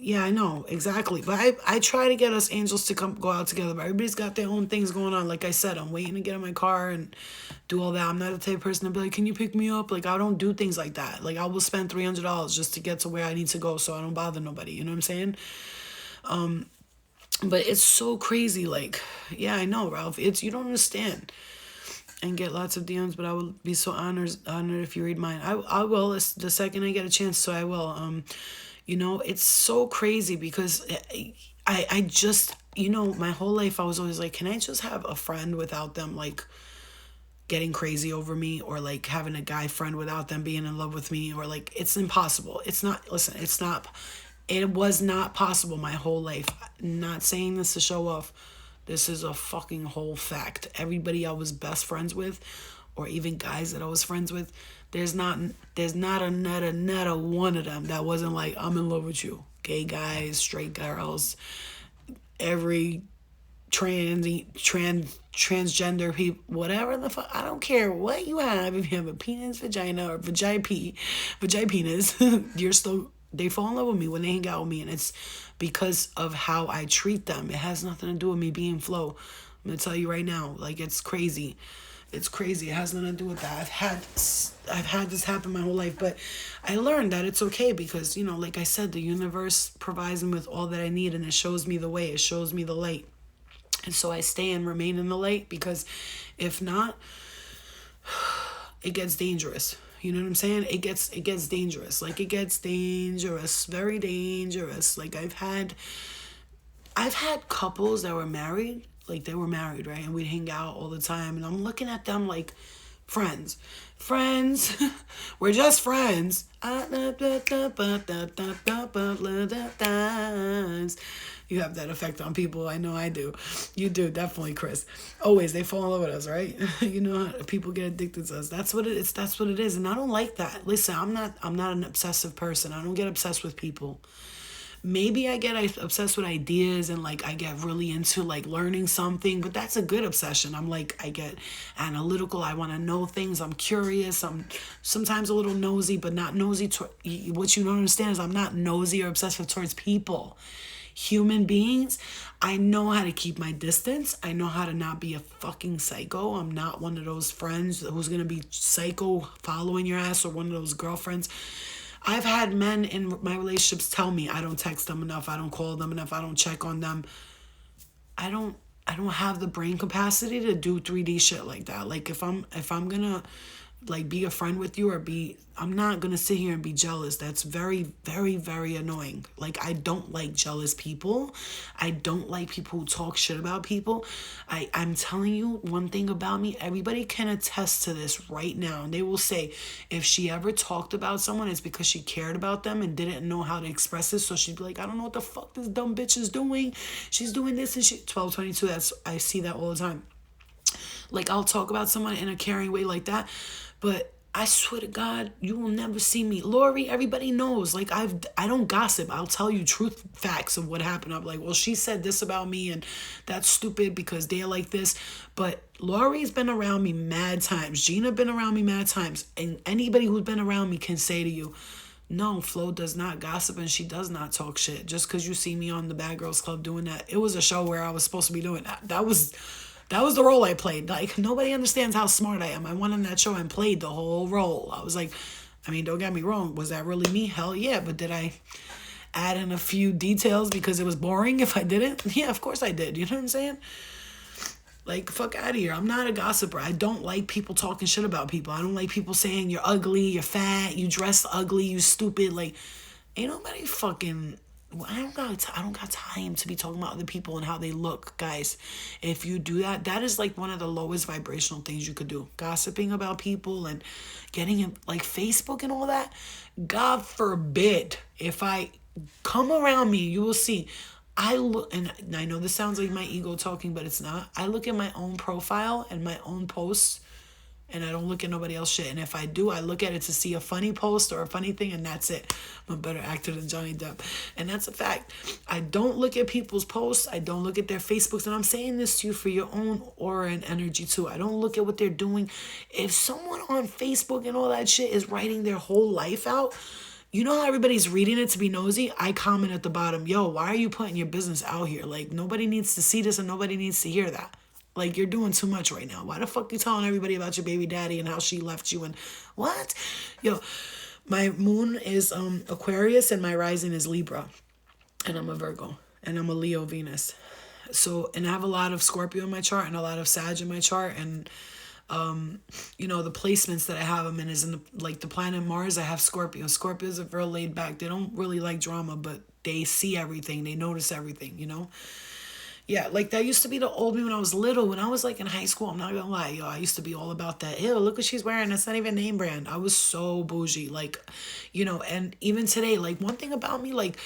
A: Yeah, I know, exactly. But I try to get us angels to go out together. But everybody's got their own things going on. Like I said, I'm waiting to get in my car and do all that. I'm not the type of person to be like, can you pick me up? Like, I don't do things like that. Like, I will spend $300 just to get to where I need to go so I don't bother nobody. You know what I'm saying? But it's so crazy. Like, yeah, I know, Ralph. You don't understand. And get lots of DMs, but I would be so honored if you read mine. I will the second I get a chance, so I will. It's so crazy because I just, my whole life I was always like, can I just have a friend without them, like, getting crazy over me, or like having a guy friend without them being in love with me, or like, it's impossible. It was not possible my whole life. I'm not saying this to show off. This is a fucking whole fact. Everybody I was best friends with, or even guys that I was friends with, there's not a one of them that wasn't like, I'm in love with you. Gay guys, straight girls, every transgender people, whatever the fuck. I don't care what you have. If you have a penis, vagina, or vagina penis, they fall in love with me when they hang out with me, and it's because of how I treat them. It has nothing to do with me being Flo. I'm gonna tell you right now, like, it's crazy. It's crazy. It has nothing to do with that. I've had this happen my whole life, but I learned that it's okay because, like I said, the universe provides me with all that I need, and it shows me the way. It shows me the light. And so I stay and remain in the light, because if not, it gets dangerous. You know what I'm saying? It gets dangerous. Like, it gets dangerous, very dangerous. Like, I've had couples that were married, like, they were married, right? And we'd hang out all the time, and I'm looking at them like friends. We're just friends. You have that effect on people. I know I do. You do, definitely, Chris. Always, they fall in love with us, right? People get addicted to us. That's what it is. That's what it is. And I don't like that. Listen, I'm not an obsessive person. I don't get obsessed with people. Maybe I get obsessed with ideas, and like I get really into like learning something, but that's a good obsession. I get analytical. I want to know things. I'm curious. I'm sometimes a little nosy, but not nosy. What you don't understand is I'm not nosy or obsessive towards people. Human beings, I know how to keep my distance. I know how to not be a fucking psycho. I'm not one of those friends who's going to be psycho following your ass, or one of those girlfriends. I've had men in my relationships tell me I don't text them enough, I don't call them enough, I don't check on them. I don't have the brain capacity to do 3D shit like that. Like, if I'm gonna like be a friend with you, I'm not gonna sit here and be jealous. That's very, very, very annoying. Like, I don't like jealous people. I don't like people who talk shit about people. I'm telling you one thing about me. Everybody can attest to this right now. And they will say, if she ever talked about someone, it's because she cared about them and didn't know how to express it. So she'd be like, I don't know what the fuck this dumb bitch is doing. She's doing this and 1222. I see that all the time. Like, I'll talk about someone in a caring way like that, but I swear to God, you will never see me. Lori, everybody knows. Like, I don't gossip. I'll tell you truth facts of what happened. I'm like, well, she said this about me and that's stupid because they're like this. But Lori's been around me mad times. Gina been around me mad times. And anybody who's been around me can say to you, no, Flo does not gossip and she does not talk shit. Just because you see me on the Bad Girls Club doing that. It was a show where I was supposed to be doing that. That was the role I played. Like, nobody understands how smart I am. I went on that show and played the whole role. I was like, I mean, don't get me wrong. Was that really me? Hell yeah. But did I add in a few details because it was boring if I didn't? Yeah, of course I did. You know what I'm saying? Like, fuck out of here. I'm not a gossiper. I don't like people talking shit about people. I don't like people saying you're ugly, you're fat, you dress ugly, you stupid. Like, ain't nobody fucking... I don't got time to be talking about other people and how they look, guys. If you do that, that is like one of the lowest vibrational things you could do. Gossiping about people and getting in like Facebook and all that. God forbid. If I come around me, you will see. I look, and I know this sounds like my ego talking, but it's not. I look at my own profile and my own posts, and I don't look at nobody else shit. And if I do, I look at it to see a funny post or a funny thing, and that's it. I'm a better actor than Johnny Depp. And that's a fact. I don't look at people's posts. I don't look at their Facebooks. And I'm saying this to you for your own aura and energy too. I don't look at what they're doing. If someone on Facebook and all that shit is writing their whole life out, you know how everybody's reading it to be nosy? I comment at the bottom, yo, why are you putting your business out here? Like, nobody needs to see this and nobody needs to hear that. Like, you're doing too much right now. Why the fuck you telling everybody about your baby daddy and how she left you and what? Yo, my moon is Aquarius and my rising is Libra. And I'm a Virgo. And I'm a Leo Venus. So, and I have a lot of Scorpio in my chart and a lot of Sag in my chart. And, you know, the placements that I have them in is in the, like the planet Mars, I have Scorpio. Scorpios are very laid back. They don't really like drama, but they see everything. They notice everything, you know? Yeah, like that used to be the old me when I was little. When I was like in high school, I'm not gonna lie, yo, I used to be all about that. Ew, look what she's wearing. That's not even name brand. I was so bougie, like, you know. And even today, like one thing about me, like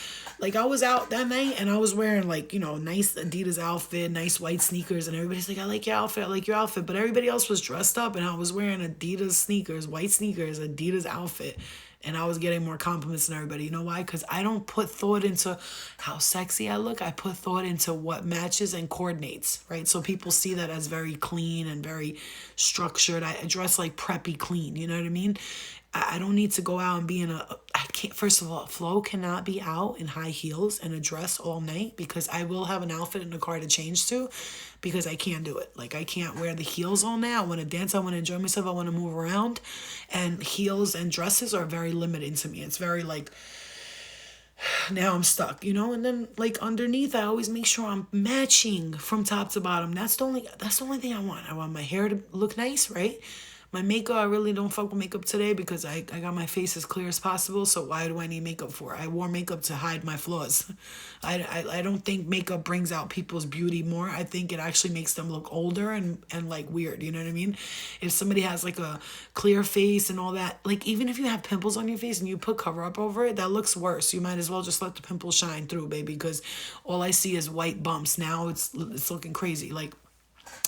A: I was out that night and I was wearing like, you know, nice Adidas outfit, nice white sneakers, and everybody's like, I like your outfit, I like your outfit. But everybody else was dressed up, and I was wearing Adidas sneakers, white sneakers, Adidas outfit. And I was getting more compliments than everybody. You know why? Because I don't put thought into how sexy I look. I put thought into what matches and coordinates, right? So people see that as very clean and very structured. I dress like preppy clean, you know what I mean? I don't need to go out and be in I can't, first of all, Flo cannot be out in high heels and a dress all night because I will have an outfit in the car to change to because I can't do it. Like, I can't wear the heels all night. I want to dance. I want to enjoy myself. I want to move around. And heels and dresses are very limiting to me. It's very like, now I'm stuck, you know? And then like underneath, I always make sure I'm matching from top to bottom. That's the only thing I want. I want my hair to look nice, right? My makeup, I really don't fuck with makeup today because I got my face as clear as possible. So why do I need makeup for? I wore makeup to hide my flaws. I don't think makeup brings out people's beauty more. I think it actually makes them look older and like weird. You know what I mean? If somebody has like a clear face and all that, like even if you have pimples on your face and you put cover up over it, that looks worse. You might as well just let the pimples shine through, baby, because all I see is white bumps. Now it's looking crazy. Like,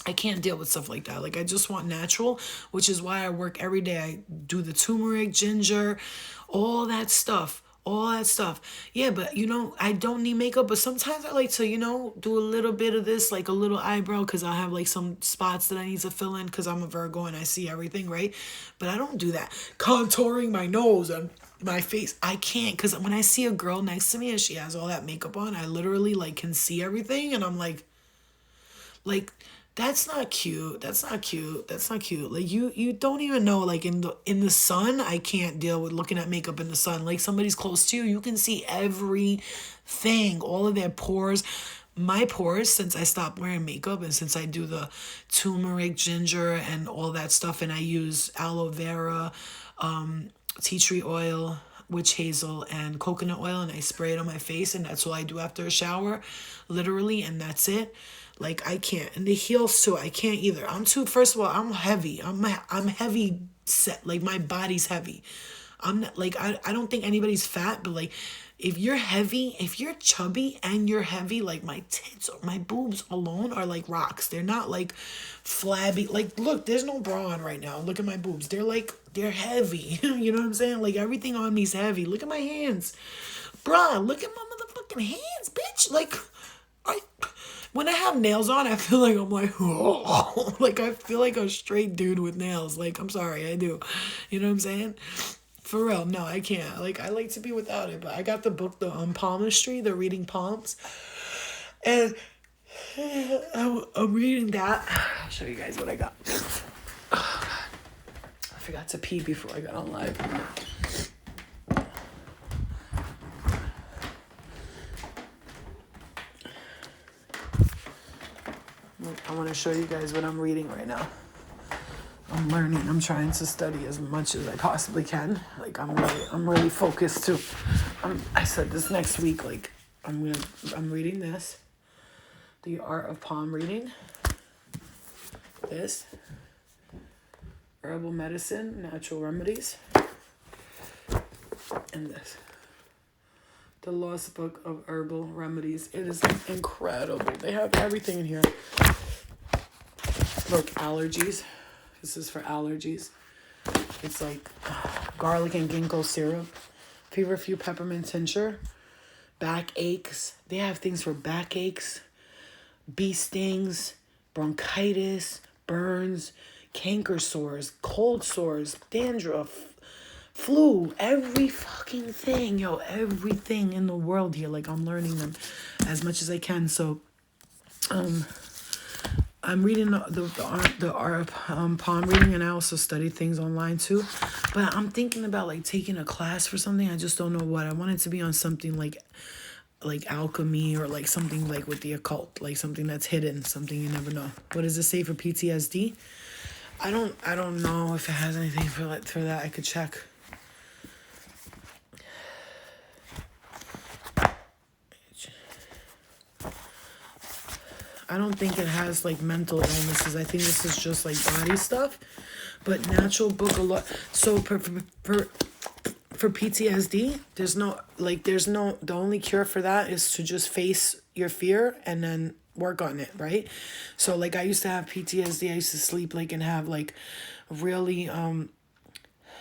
A: I can't deal with stuff like that. Like, I just want natural, which is why I work every day. I do the turmeric, ginger, all that stuff. All that stuff. Yeah, but, you know, I don't need makeup, but sometimes I like to, you know, do a little bit of this, like a little eyebrow, because I have, like, some spots that I need to fill in because I'm a Virgo and I see everything, right? But I don't do that. Contouring my nose and my face. I can't, because when I see a girl next to me and she has all that makeup on, I literally, like, can see everything, and I'm like, that's not cute. That's not cute. That's not cute. Like, you don't even know, like, in the sun, I can't deal with looking at makeup in the sun. Like, somebody's close to you, you can see everything, all of their pores. My pores, since I stopped wearing makeup and since I do the turmeric, ginger, and all that stuff, and I use aloe vera, tea tree oil, witch hazel, and coconut oil, and I spray it on my face, and that's all I do after a shower, literally, and that's it. Like, I can't. And the heels too, I can't either. First of all, I'm heavy. I'm heavy set. Like, my body's heavy. I'm not, like, I don't think anybody's fat, but like, if you're heavy, if you're chubby and you're heavy, like my tits or my boobs alone are like rocks. They're not like flabby. Like, look, there's no bra on right now. Look at my boobs. They're like they're heavy. You know what I'm saying? Like, everything on me's heavy. Look at my hands. Bruh, look at my motherfucking hands, bitch. Like, when I have nails on, I feel like I'm like, oh, like I feel like a straight dude with nails. Like, I'm sorry, I do. You know what I'm saying? For real, no, I can't. Like, I like to be without it, but I got the book, the Palmistry, the Reading Palms, and I'm reading that. I'll show you guys what I got. I forgot to pee before I got on live. I want to show you guys what I'm reading right now. I'm learning. I'm trying to study as much as I possibly can. Like, I'm really focused too. I said this next week. Like, I'm reading this, The Art of Palm Reading. This, Herbal Medicine, Natural Remedies, and this, The Lost Book of Herbal Remedies. It is incredible. They have everything in here. Look, allergies. This is for allergies. It's like garlic and ginkgo syrup, feverfew peppermint tincture, back aches. They have things for back aches, bee stings, bronchitis, burns, canker sores, cold sores, dandruff, flu, every fucking thing, yo, everything in the world here. Like, I'm learning them as much as I can. So, I'm reading the art of palm reading, and I also study things online too. But I'm thinking about like taking a class for something. I just don't know what. I want it to be on something like alchemy, or like something like with the occult, like something that's hidden, something you never know. What does it say for PTSD? I don't know if it has anything for that. I could check. I don't think it has like mental illnesses. I think this is just like body stuff. But natural book a lot. So for PTSD, the only cure for that is to just face your fear and then work on it, right? So like I used to have PTSD. I used to sleep like and have like really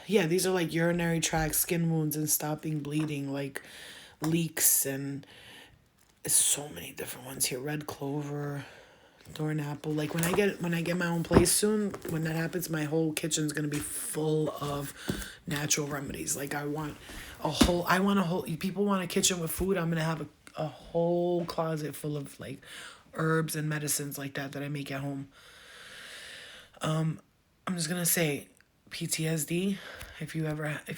A: these are like urinary tract skin wounds and stopping bleeding, like leaks, and so many different ones here. Red clover, thorn apple. Like when I get my own place soon, when that happens, my whole kitchen's gonna be full of natural remedies. Like I want a whole people want a kitchen with food. I'm gonna have a whole closet full of like herbs and medicines like that I make at home. I'm just gonna say PTSD, if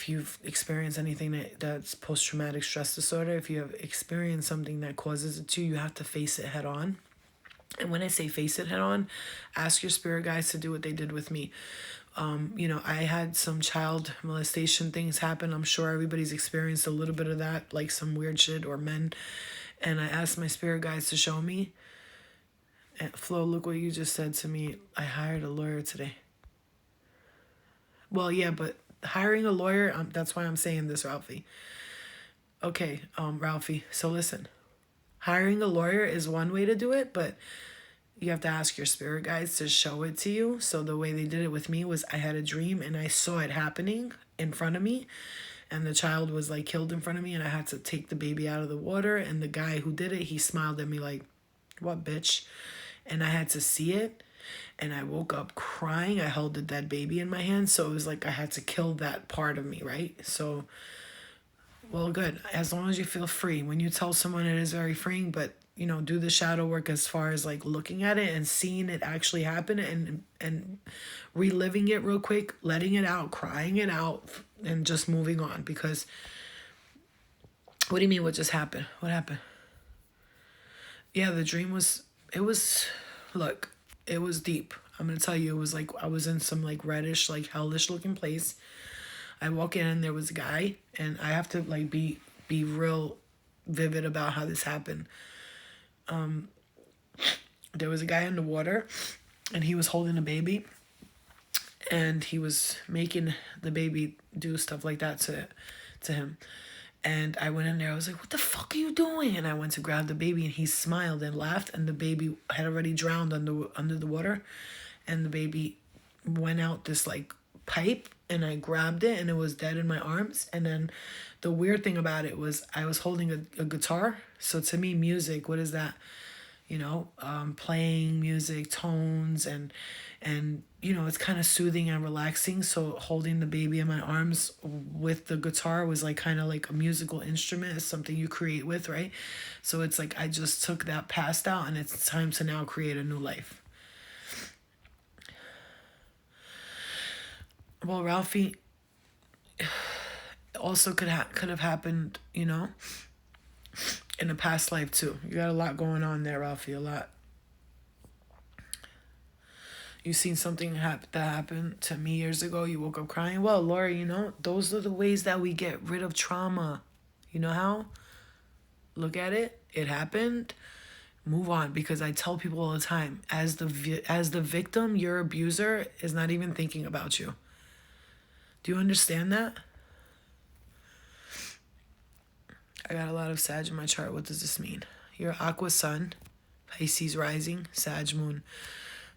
A: you've experienced anything that's post-traumatic stress disorder, if you have experienced something that causes it to you, have to face it head on. And when I say face it head on, ask your spirit guides to do what they did with me. I had some child molestation things happen. I'm sure everybody's experienced a little bit of that, like some weird shit, or men. And I asked my spirit guides to show me. And Flo, look what you just said to me. I hired a lawyer today. Well, yeah, but hiring a lawyer, that's why I'm saying this, Ralphie. Okay, Ralphie, so listen. Hiring a lawyer is one way to do it, but you have to ask your spirit guides to show it to you. So the way they did it with me was I had a dream and I saw it happening in front of me, and the child was like killed in front of me, and I had to take the baby out of the water, and the guy who did it, he smiled at me like, "What, bitch?" And I had to see it. And I woke up crying. I held the dead baby in my hand. So it was like I had to kill that part of me, right? So, well, good. As long as you feel free. When you tell someone, it is very freeing. But, do the shadow work as far as like looking at it and seeing it actually happen, and reliving it real quick, letting it out, crying it out, and just moving on. Because, what do you mean what just happened? What happened? Yeah, the dream was, look, it was deep. I'm going to tell you, it was like I was in some like reddish, like hellish looking place. I walk in and there was a guy, and I have to like be real vivid about how this happened. There was a guy in the water, and he was holding a baby, and he was making the baby do stuff like that to him. And I went in there, I was like, "What the fuck are you doing?" And I went to grab the baby, and he smiled and laughed, and the baby had already drowned under the water. And the baby went out this like pipe and I grabbed it and it was dead in my arms. And then the weird thing about it was I was holding a guitar. So to me, music, what is that? Playing music, tones, and it's kind of soothing and relaxing. So holding the baby in my arms with the guitar was like kind of like a musical instrument. It's something you create with, right? So it's like I just took that past out and it's time to now create a new life. Well, Ralphie, also could have happened, in a past life too. You got a lot going on there, Ralphie, a lot. You seen something that happened to me years ago. You woke up crying. Well, Lori, those are the ways that we get rid of trauma. You know how? Look at it. It happened. Move on, because I tell people all the time, as the victim, your abuser is not even thinking about you. Do you understand that? I got a lot of Sag in my chart. What does this mean? Your Aqua Sun, Pisces rising, Sag moon.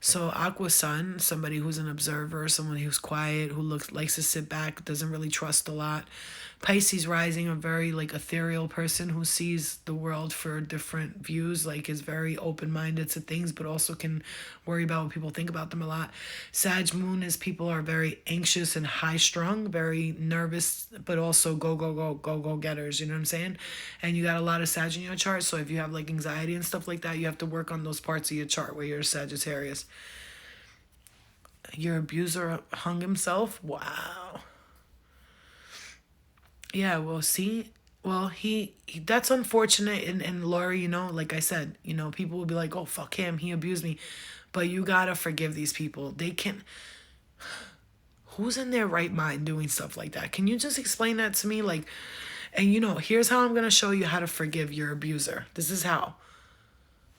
A: So Aqua Sun, somebody who's an observer, someone who's quiet, who likes to sit back, doesn't really trust a lot. Pisces rising, a very like ethereal person who sees the world for different views, like is very open-minded to things, but also can worry about what people think about them a lot. Sag moon is people are very anxious and high-strung, very nervous, but also go getters, you know what I'm saying? And you got a lot of Sag in your chart, so if you have like anxiety and stuff like that, you have to work on those parts of your chart where you're Sagittarius. Your abuser hung himself? Wow. Yeah, well, see, well, he that's unfortunate, and Laurie, like I said, people will be like, oh, fuck him, he abused me, but you gotta forgive these people. They can, who's in their right mind doing stuff like that? Can you just explain that to me? Like, and here's how I'm gonna show you how to forgive your abuser. This is how.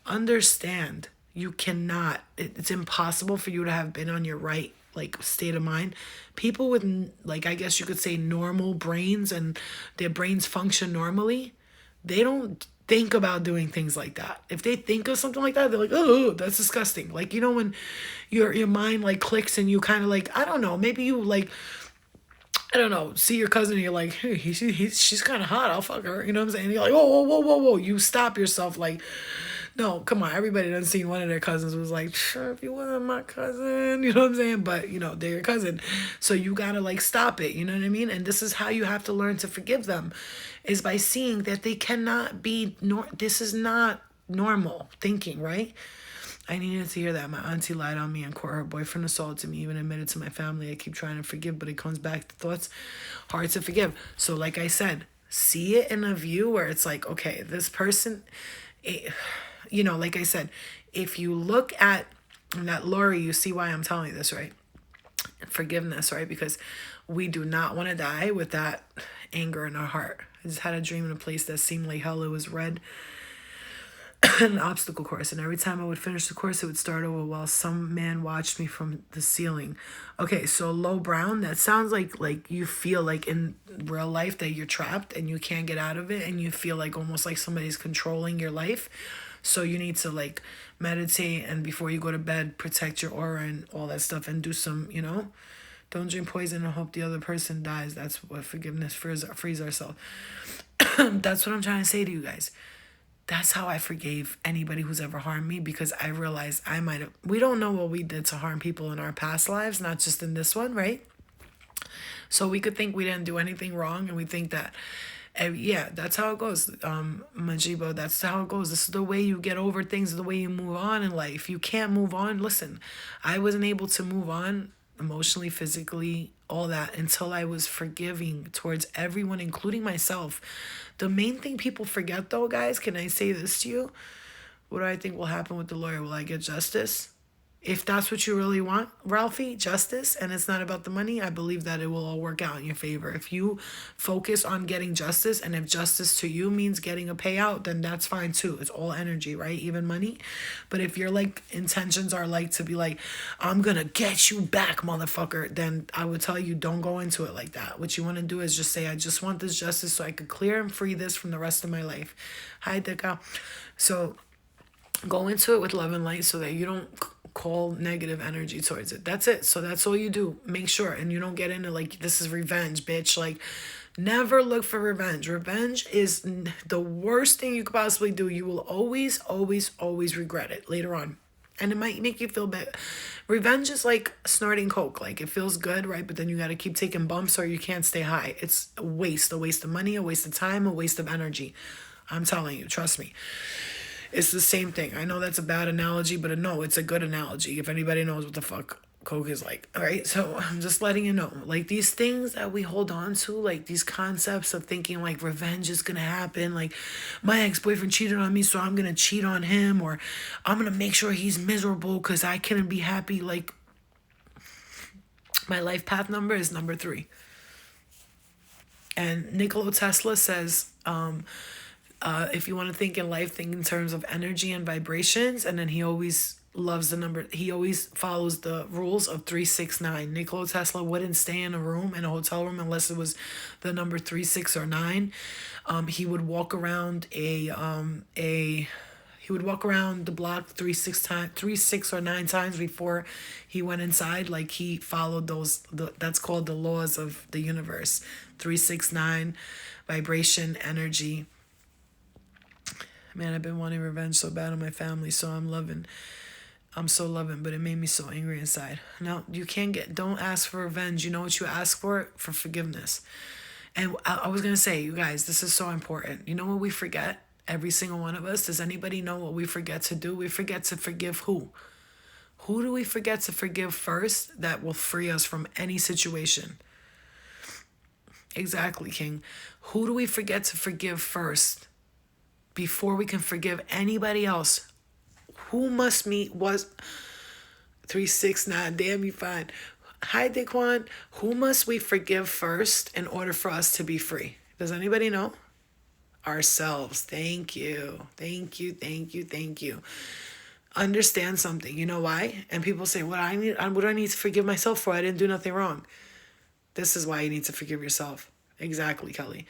A: Understand, you cannot, it's impossible for you to have been on your right like state of mind. People with like, I guess you could say normal brains and their brains function normally, they don't think about doing things like that. If they think of something like that, they're like, oh, that's disgusting. Like, when your mind like clicks and you kind of like, I don't know, maybe you like, I don't know, see your cousin and you're like, hey, she's kind of hot, I'll fuck her, you know what I'm saying? And you're like, whoa, you stop yourself, like, no, come on. Everybody done seen one of their cousins was like, sure, if you wasn't my cousin, you know what I'm saying? But, they're your cousin. So you got to like stop it, you know what I mean? And this is how you have to learn to forgive them, is by seeing that they cannot be, this is not normal thinking, right? I needed to hear that. My auntie lied on me and caught her boyfriend assaulted me, even admitted to my family. I keep trying to forgive, but it comes back to thoughts. Hard to forgive. So like I said, see it in a view where it's like, okay, this person... like I said, if you look at that, Lori, you see why I'm telling you this, right? Forgiveness, right? Because we do not want to die with that anger in our heart. I just had a dream in a place that seemed like hell. It was red, an obstacle course. And every time I would finish the course, it would start over while some man watched me from the ceiling. Okay, so low brown, that sounds like you feel like in real life that you're trapped and you can't get out of it. And you feel like almost like somebody's controlling your life. So you need to like meditate, and before you go to bed, protect your aura and all that stuff, and do some, don't drink poison and hope the other person dies. That's what forgiveness frees ourselves. That's what I'm trying to say to you guys. That's how I forgave anybody who's ever harmed me, because I realized we don't know what we did to harm people in our past lives, not just in this one, right? So we could think we didn't do anything wrong, and we think that, yeah, that's how it goes. Majibo, that's how it goes. This is the way you get over things, the way you move on in life. You can't move on. Listen, I wasn't able to move on emotionally, physically, all that, until I was forgiving towards everyone, including myself. The main thing people forget, though, guys, can I say this to you? What do I think will happen with the lawyer? Will I get justice? If that's what you really want, Ralphie, justice, and it's not about the money, I believe that it will all work out in your favor. If you focus on getting justice, and if justice to you means getting a payout, then that's fine too. It's all energy, right? Even money. But if your like intentions are like to be like, I'm gonna get you back, motherfucker, then I would tell you, don't go into it like that. What you want to do is just say, I just want this justice so I could clear and free this from the rest of my life. Hi, Dika. So Go into it with love and light so that you don't call negative energy towards it. That's it. So that's all you do. Make sure. And you don't get into like, this is revenge, bitch. Like, never look for revenge. Revenge is the worst thing you could possibly do. You will always, always, always regret it later on. And it might make you feel bad. Revenge is like snorting coke. Like, it feels good, right? But then you got to keep taking bumps or you can't stay high. It's a waste of money, a waste of time, a waste of energy. I'm telling you, trust me. It's the same thing. I know that's a bad analogy, but no, it's a good analogy. If anybody knows what the fuck coke is like. All right. So I'm just letting you know, like, these things that we hold on to, like these concepts of thinking like revenge is going to happen. Like, my ex-boyfriend cheated on me, so I'm going to cheat on him, or I'm going to make sure he's miserable because I couldn't be happy. Like, my life path number is number 3. And Nikola Tesla says, if you want to think in life, think in terms of energy and vibrations. And then he always loves the number. He always follows the rules of 369. Nikola Tesla wouldn't stay in a hotel room, unless it was the number 3, 6, or 9. He would walk around he would walk around the block 3, 6, or 9 times before he went inside. Like, he followed that's called the laws of the universe. 3, 6, 9, vibration, energy. Man, I've been wanting revenge so bad on my family, so I'm so loving, but it made me so angry inside. Now, don't ask for revenge. You know what you ask for? For forgiveness. And I was going to say, you guys, this is so important. You know what we forget? Every single one of us. Does anybody know what we forget to do? We forget to forgive who? Who do we forget to forgive first that will free us from any situation? Exactly, King. Who do we forget to forgive first before we can forgive anybody else? Who must meet was 369? Damn, you fine. Hi, Daquan. Who must we forgive first in order for us to be free? Does anybody know? Ourselves. Thank you. Thank you. Thank you. Thank you. Understand something. You know why? And people say, what do I need to forgive myself for? I didn't do nothing wrong. This is why you need to forgive yourself. Exactly, Kelly.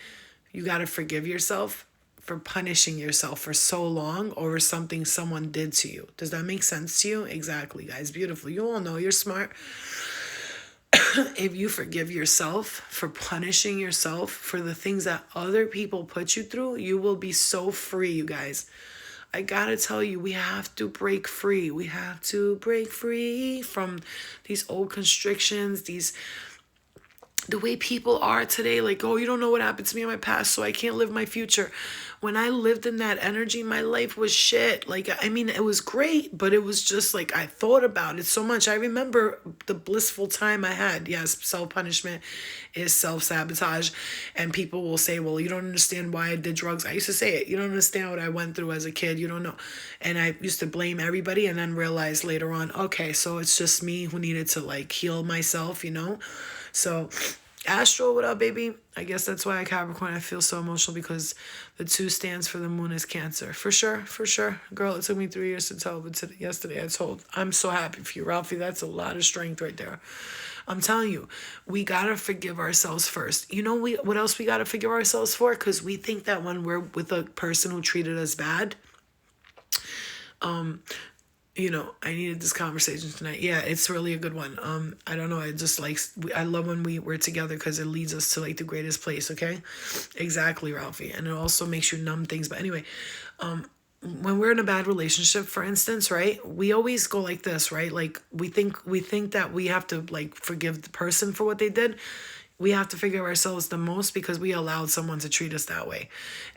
A: You got to forgive yourself for punishing yourself for so long over something someone did to you. Does that make sense to you? Exactly, guys. Beautiful. You all know you're smart. If you forgive yourself for punishing yourself for the things that other people put you through, you will be so free, you guys. I gotta tell you, we have to break free. We have to break free from these old constrictions, the way people are today. Like, oh, you don't know what happened to me in my past, so I can't live my future. When I lived in that energy, my life was shit. Like, I mean, it was great, but it was just like, I thought about it so much. I remember the blissful time I had. Yes, self-punishment is self-sabotage. And people will say, well, you don't understand why I did drugs. I used to say it. You don't understand what I went through as a kid. You don't know. And I used to blame everybody, and then realize later on, okay, so it's just me who needed to like heal myself, you know? So, Astral, what up, baby? I guess that's why Capricorn, I feel so emotional, because the 2 stands for the moon is Cancer. For sure, for sure. Girl, it took me 3 years to tell, but yesterday I told. I'm so happy for you, Ralphie. That's a lot of strength right there. I'm telling you, we gotta forgive ourselves first. You know what else we gotta forgive ourselves for? Because we think that when we're with a person who treated us bad, you know, I needed this conversation tonight. Yeah, it's really a good one. I don't know. I just like, I love when we're together because it leads us to like the greatest place. Okay. Exactly, Ralphie. And it also makes you numb things. But anyway, when we're in a bad relationship, for instance, right, we always go like this, right? Like we think that we have to like forgive the person for what they did. We have to forgive ourselves the most because we allowed someone to treat us that way.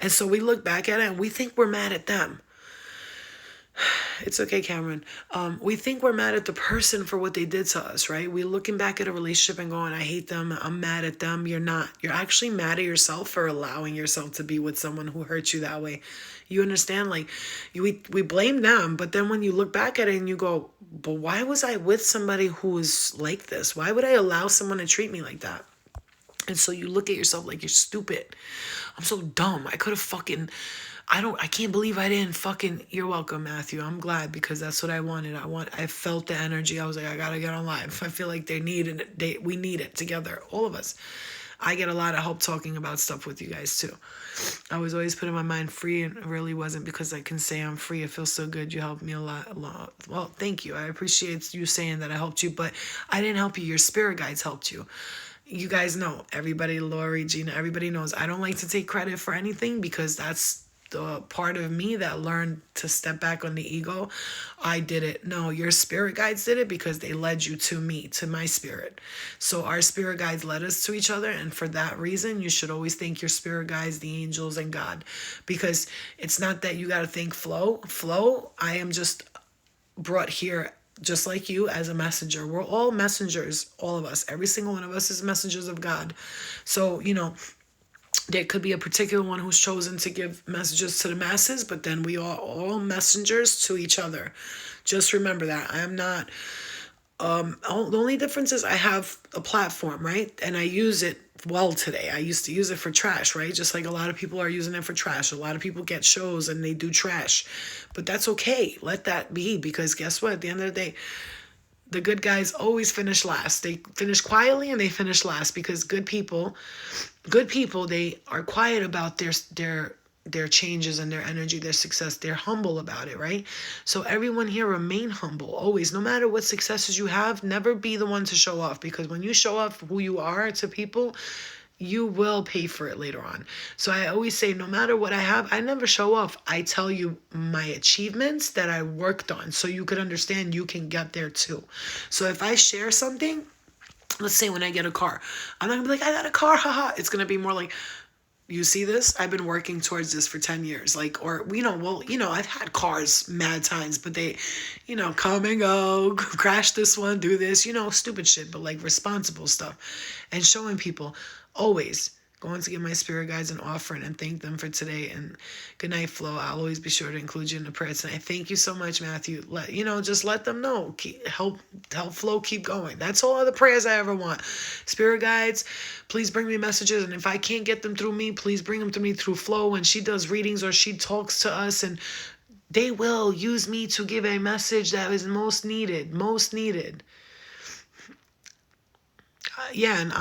A: And so we look back at it and we think we're mad at them. It's okay, Cameron. We think we're mad at the person for what they did to us, right? We're looking back at a relationship and going, I hate them, I'm mad at them. You're not. You're actually mad at yourself for allowing yourself to be with someone who hurt you that way. You understand? Like, we blame them, but then when you look back at it and you go, but why was I with somebody who was like this? Why would I allow someone to treat me like that? And so you look at yourself like, you're stupid. I'm so dumb. I could have fucking... I can't believe I didn't fucking... You're welcome, Matthew. I'm glad, because that's what I wanted. I felt the energy. I was like, I gotta get on live. I feel like we need it together. All of us. I get a lot of help talking about stuff with you guys too. I was always putting my mind free, and it really wasn't because I can say I'm free. It feels so good. You helped me a lot. Well, thank you. I appreciate you saying that I helped you, but I didn't help you. Your spirit guides helped you. You guys know, everybody, Lori, Gina, everybody knows I don't like to take credit for anything because that's the part of me that learned to step back on the ego. I did it. No, your spirit guides did it because they led you to me, to my spirit. So our spirit guides led us to each other. And for that reason, you should always thank your spirit guides, the angels, and God. Because it's not that you got to thank Flo. Flo, I am just brought here just like you as a messenger. We're all messengers, all of us. Every single one of us is messengers of God. So, there could be a particular one who's chosen to give messages to the masses, but then we are all messengers to each other. Just remember that. I am not, the only difference is I have a platform, right? And I use it well today. I used to use it for trash, right? Just like a lot of people are using it for trash. A lot of people get shows and they do trash, but that's okay. Let that be, because guess what? At the end of the day, the good guys always finish last. They finish quietly and they finish last because good people, they are quiet about their changes and their energy, their success. They're humble about it, right? So everyone here remain humble always. No matter what successes you have, never be the one to show off, because when you show off who you are to people, you will pay for it later on. So I always say, no matter what I have, I never show off. I tell you my achievements that I worked on so you could understand you can get there too. So if I share something, let's say when I get a car, I'm not gonna be like, I got a car, haha. It's gonna be more like, you see this? I've been working towards this for 10 years. Like, or, I've had cars mad times, but they, come and go, crash this one, do this, stupid shit, but like responsible stuff. And showing people, always going to give my spirit guides an offering and thank them for today. And good night, Flo. I'll always be sure to include you in the prayer tonight. Thank you so much, Matthew. Just let them know. Help Flo keep going. That's all the prayers I ever want. Spirit guides, please bring me messages. And if I can't get them through me, please bring them to me through Flo when she does readings or she talks to us, and they will use me to give a message that is most needed. Yeah, and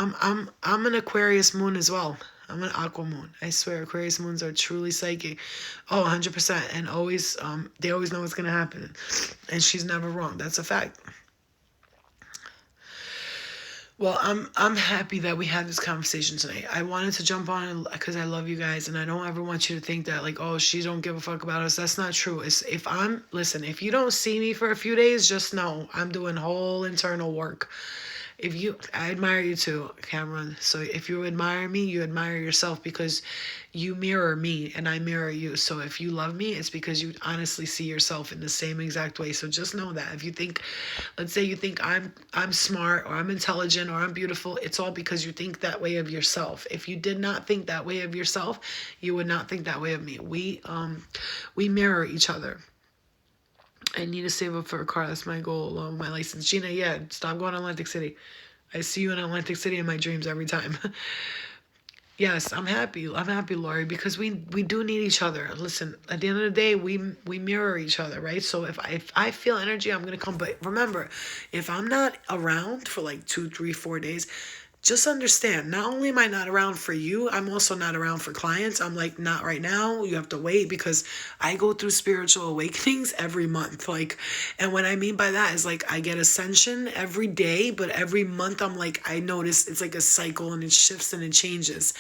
A: I'm an Aquarius moon as well. I'm an aqua moon. I swear, Aquarius moons are truly psychic. Oh, 100%. And always, they always know what's going to happen. And she's never wrong. That's a fact. Well, I'm happy that we had this conversation tonight. I wanted to jump on because I love you guys, and I don't ever want you to think that like, oh, she don't give a fuck about us. That's not true. If you don't see me for a few days, just know I'm doing whole internal work. I admire you too, Cameron. So if you admire me, you admire yourself, because you mirror me and I mirror you. So if you love me, it's because you honestly see yourself in the same exact way. So just know that if you think, let's say you think I'm smart or I'm intelligent or I'm beautiful, it's all because you think that way of yourself. If you did not think that way of yourself, you would not think that way of me. We mirror each other. I need to save up for a car. That's my goal along with my license. Gina, yeah, stop going to Atlantic City. I see you in Atlantic City in my dreams every time. Yes, I'm happy, Lori, because we do need each other. Listen, at the end of the day, we mirror each other, right? So if I feel energy, I'm going to come. But remember, if I'm not around for like 2, 3, 4 days, just understand, not only am I not around for you, I'm also not around for clients. I'm like, not right now. You have to wait, because I go through spiritual awakenings every month. And what I mean by that is like, I get ascension every day, but every month I'm like, I notice it's like a cycle, and it shifts and it changes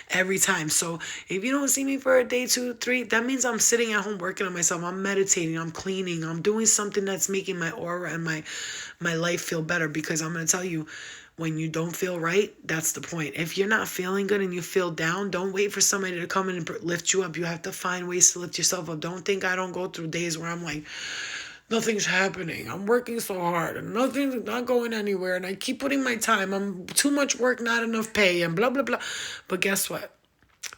A: every time. So if you don't see me for a day, 2, 3, that means I'm sitting at home working on myself. I'm meditating, I'm cleaning, I'm doing something that's making my aura and my life feel better, because I'm going to tell you, when you don't feel right, that's the point. If you're not feeling good and you feel down, don't wait for somebody to come in and lift you up. You have to find ways to lift yourself up. Don't think I don't go through days where I'm like, nothing's happening. I'm working so hard and nothing's not going anywhere. And I keep putting my time. I'm too much work, not enough pay, and blah, blah, blah. But guess what?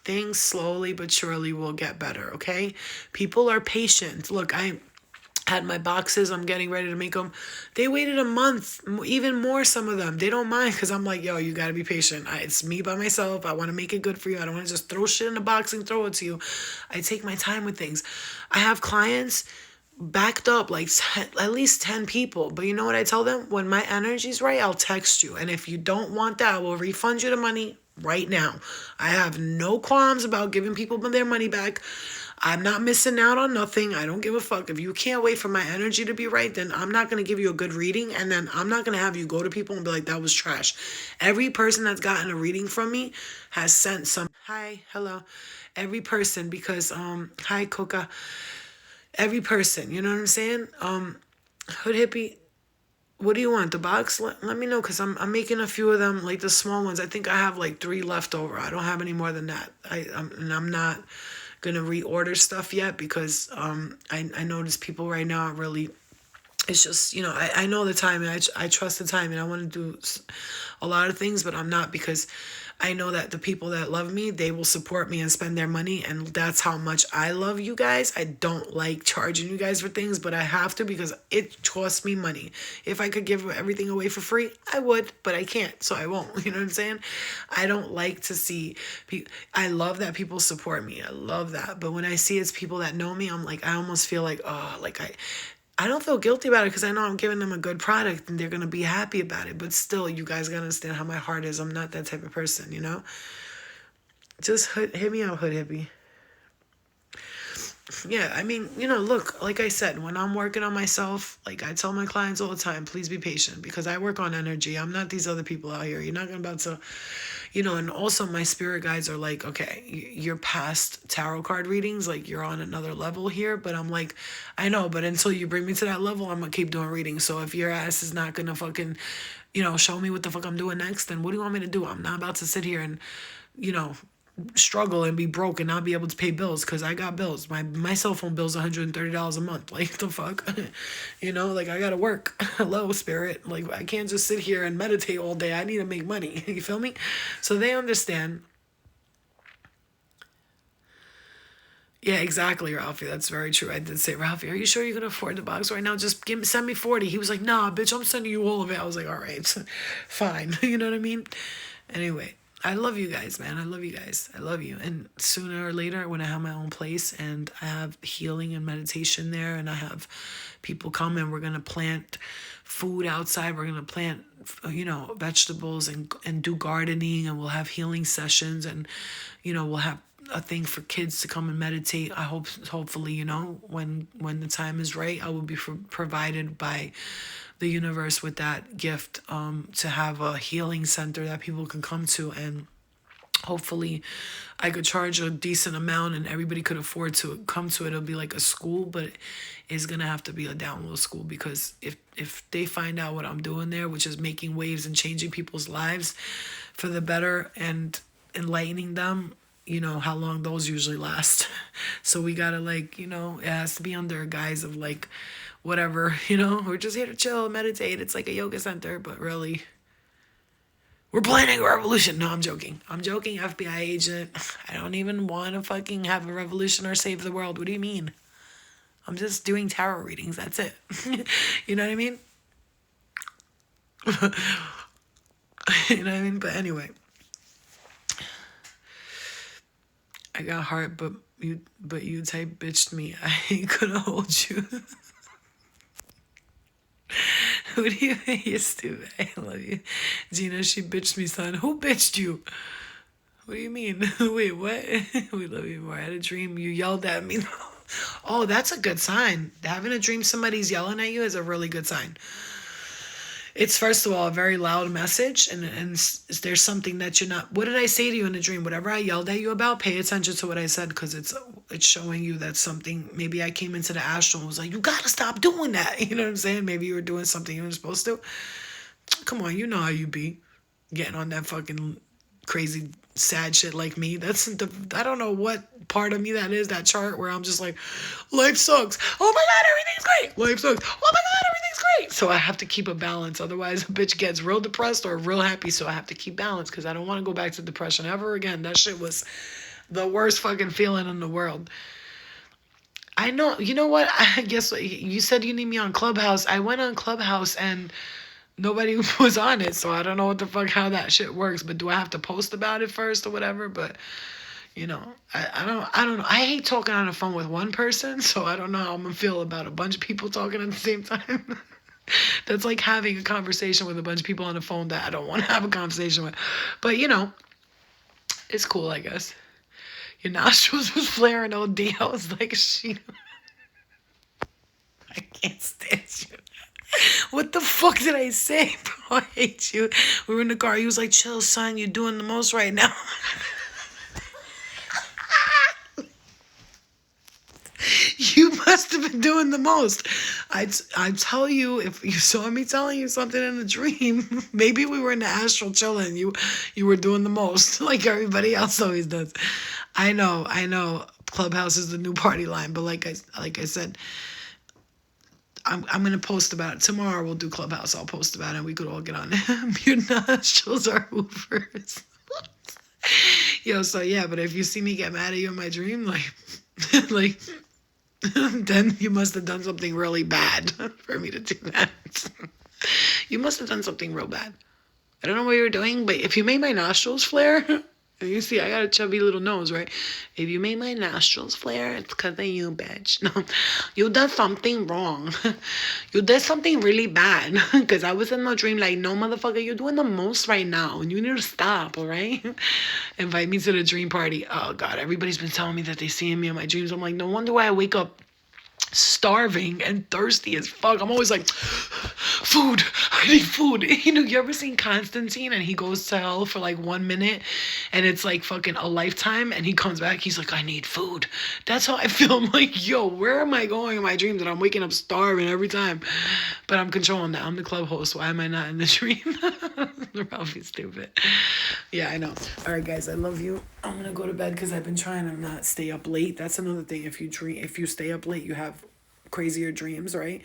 A: Things slowly but surely will get better, okay? People are patient. Look, I had my boxes. I'm getting ready to make them. They waited a month, even more, some of them. They don't mind, because I'm like, yo, you got to be patient. It's me by myself. I want to make it good for you. I don't want to just throw shit in a box and throw it to you. I take my time with things. I have clients backed up, like at least 10 people. But you know what I tell them? When my energy's right, I'll text you. And if you don't want that, I will refund you the money right now. I have no qualms about giving people their money back. I'm not missing out on nothing. I don't give a fuck. If you can't wait for my energy to be right, then I'm not going to give you a good reading. And then I'm not going to have you go to people and be like, that was trash. Every person that's gotten a reading from me has sent some, hi, hello. Every person, because, hi, Coca. Every person, you know what I'm saying? Hood Hippie, what do you want? The box? Let me know, because I'm making a few of them, like the small ones. I think I have like 3 left over. I don't have any more than that. I'm not gonna reorder stuff yet because I notice people right now are really, it's just, you know, I know the timing. I trust the timing. I want to do a lot of things, but I'm not, because I know that the people that love me, they will support me and spend their money, and that's how much I love you guys. I don't like charging you guys for things, but I have to because it costs me money. If I could give everything away for free, I would, but I can't, so I won't. You know what I'm saying? I don't like to see people. I love that people support me. I love that, but when I see it's people that know me, I'm like, I almost feel like, oh, like I don't feel guilty about it because I know I'm giving them a good product and they're going to be happy about it. But still, you guys got to understand how my heart is. I'm not that type of person, you know? Just hit me out, Hood Hippie. Yeah, I mean, you know, look, like I said, when I'm working on myself, like I tell my clients all the time, please be patient because I work on energy. I'm not these other people out here. You're not about to, you know, and also my spirit guides are like, okay, you're past tarot card readings, like you're on another level here. But I'm like, I know, but until you bring me to that level, I'm gonna keep doing readings. So if your ass is not gonna fucking, you know, show me what the fuck I'm doing next, then what do you want me to do? I'm not about to sit here and, you know, struggle and be broke and not be able to pay bills because I got bills. My cell phone bill's $130 a month. Like, the fuck? You know, like, I gotta work. Hello, spirit. Like, I can't just sit here and meditate all day. I need to make money. You feel me? So they understand. Yeah, exactly, Ralphie. That's very true. I did say, Ralphie, are you sure you can afford the box right now? Just send me 40. He was like, nah, bitch, I'm sending you all of it. I was like, all right, fine. You know what I mean? Anyway, I love you guys, man. I love you guys. I love you. And sooner or later, when I have my own place and I have healing and meditation there and I have people come and we're going to plant food outside, we're going to plant, you know, vegetables and do gardening, and we'll have healing sessions, and, you know, we'll have a thing for kids to come and meditate. I hope, hopefully, you know, when the time is right, I will be provided by the universe with that gift, to have a healing center that people can come to, and hopefully I could charge a decent amount and everybody could afford to come to it. It'll be like a school, but it's gonna have to be a download school, because if they find out what I'm doing there, which is making waves and changing people's lives for the better and enlightening them, you know how long those usually last. So we gotta, like, you know, it has to be under a guise of like whatever, you know, we're just here to chill, meditate. It's like a yoga center, but really we're planning a revolution. No, I'm joking. I'm joking, FBI agent. I don't even want to fucking have a revolution or save the world. What do you mean? I'm just doing tarot readings. That's it. You know what I mean? You know what I mean? But anyway, I got heart, but you type bitched me. I ain't gonna hold you. Who do you think? You're stupid. I love you. Gina, she bitched me, son. Who bitched you? What do you mean? Wait, what? We love you more. I had a dream you yelled at me. Oh, that's a good sign. Having a dream somebody's yelling at you is a really good sign. It's, first of all, a very loud message, and there's something that you're not. What did I say to you in the dream? Whatever I yelled at you about, pay attention to what I said, because it's showing you that something. Maybe I came into the astral and was like, you gotta stop doing that. You know what I'm saying? Maybe you were doing something you weren't supposed to. Come on, you know how you be, getting on that fucking crazy sad shit like me. I don't know what part of me that is, that chart where I'm just like, life sucks. Oh my God, everything's great. Life sucks. Oh my God, everything's great. So I have to keep a balance. Otherwise, a bitch gets real depressed or real happy. So I have to keep balance, because I don't want to go back to depression ever again. That shit was the worst fucking feeling in the world. I know. You know what? I guess you said you need me on Clubhouse. I went on Clubhouse and nobody was on it, so I don't know what the fuck, how that shit works. But do I have to post about it first or whatever? But you know, I don't know. I hate talking on the phone with one person, so I don't know how I'm gonna feel about a bunch of people talking at the same time. That's like having a conversation with a bunch of people on the phone that I don't want to have a conversation with. But you know, It's cool, I guess. Your nostrils was flaring OD. I was like, she. I can't stand you. What the fuck did I say, bro? I hate you. We were in the car. He was like, chill, son. You're doing the most right now. You must have been doing the most. I tell you, if you saw me telling you something in a dream, maybe we were in the astral chilling. You were doing the most, like everybody else always does. I know. Clubhouse is the new party line, but like I said, I'm gonna post about it tomorrow. We'll do Clubhouse. I'll post about it. And we could all get on it. Your nostrils are hoovers. Yo, so yeah, but if you see me get mad at you in my dream, like, then you must have done something really bad for me to do that. You must have done something real bad. I don't know what you were doing, but if you made my nostrils flare, and you see I got a chubby little nose, right? If you made my nostrils flare, it's because of you, bitch. No, you did something wrong. You did something really bad. Because I was in my dream like, no, motherfucker, you're doing the most right now. And you need to stop, all right? Invite me to the dream party. Oh, God, everybody's been telling me that they see me in my dreams. I'm like, no wonder why I wake up starving and thirsty as fuck. I'm always like, food, I need food. You know, you ever seen Constantine and he goes to hell for like 1 minute and it's like fucking a lifetime and he comes back, he's like, I need food. That's how I feel. I'm like, yo, where am I going in my dreams that I'm waking up starving every time? But I'm controlling that. I'm the club host. Why am I not in the dream? Ralphie's stupid. Yeah, I know. All right, guys, I love you. I'm gonna go to bed because I've been trying to not stay up late. That's another thing. If you stay up late, you have crazier dreams, right?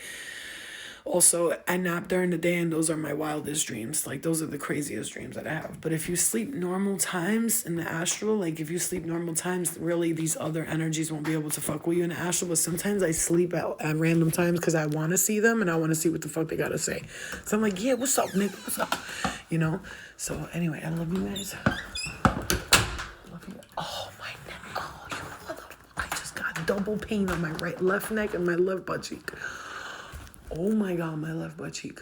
A: Also, I nap during the day and those are my wildest dreams. Like, those are the craziest dreams that I have. But if you sleep normal times in the astral, like if you sleep normal times, really these other energies won't be able to fuck with you in the astral. But sometimes I sleep at random times because I want to see them and I want to see what the fuck they gotta say. So I'm like, yeah, what's up, Nick? What's up? You know? So anyway, I love you guys. Love you. Oh, my neck. Oh, you mother. I just got double pain on my left neck and my left butt cheek. Oh my God, my left butt cheek.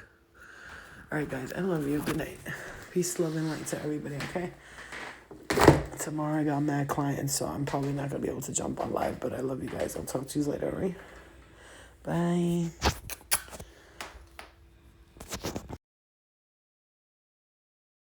A: All right, guys, I love you. Good night. Peace, love, and light to everybody, okay? Tomorrow I got mad clients, so I'm probably not going to be able to jump on live, but I love you guys. I'll talk to you later, all right? Bye.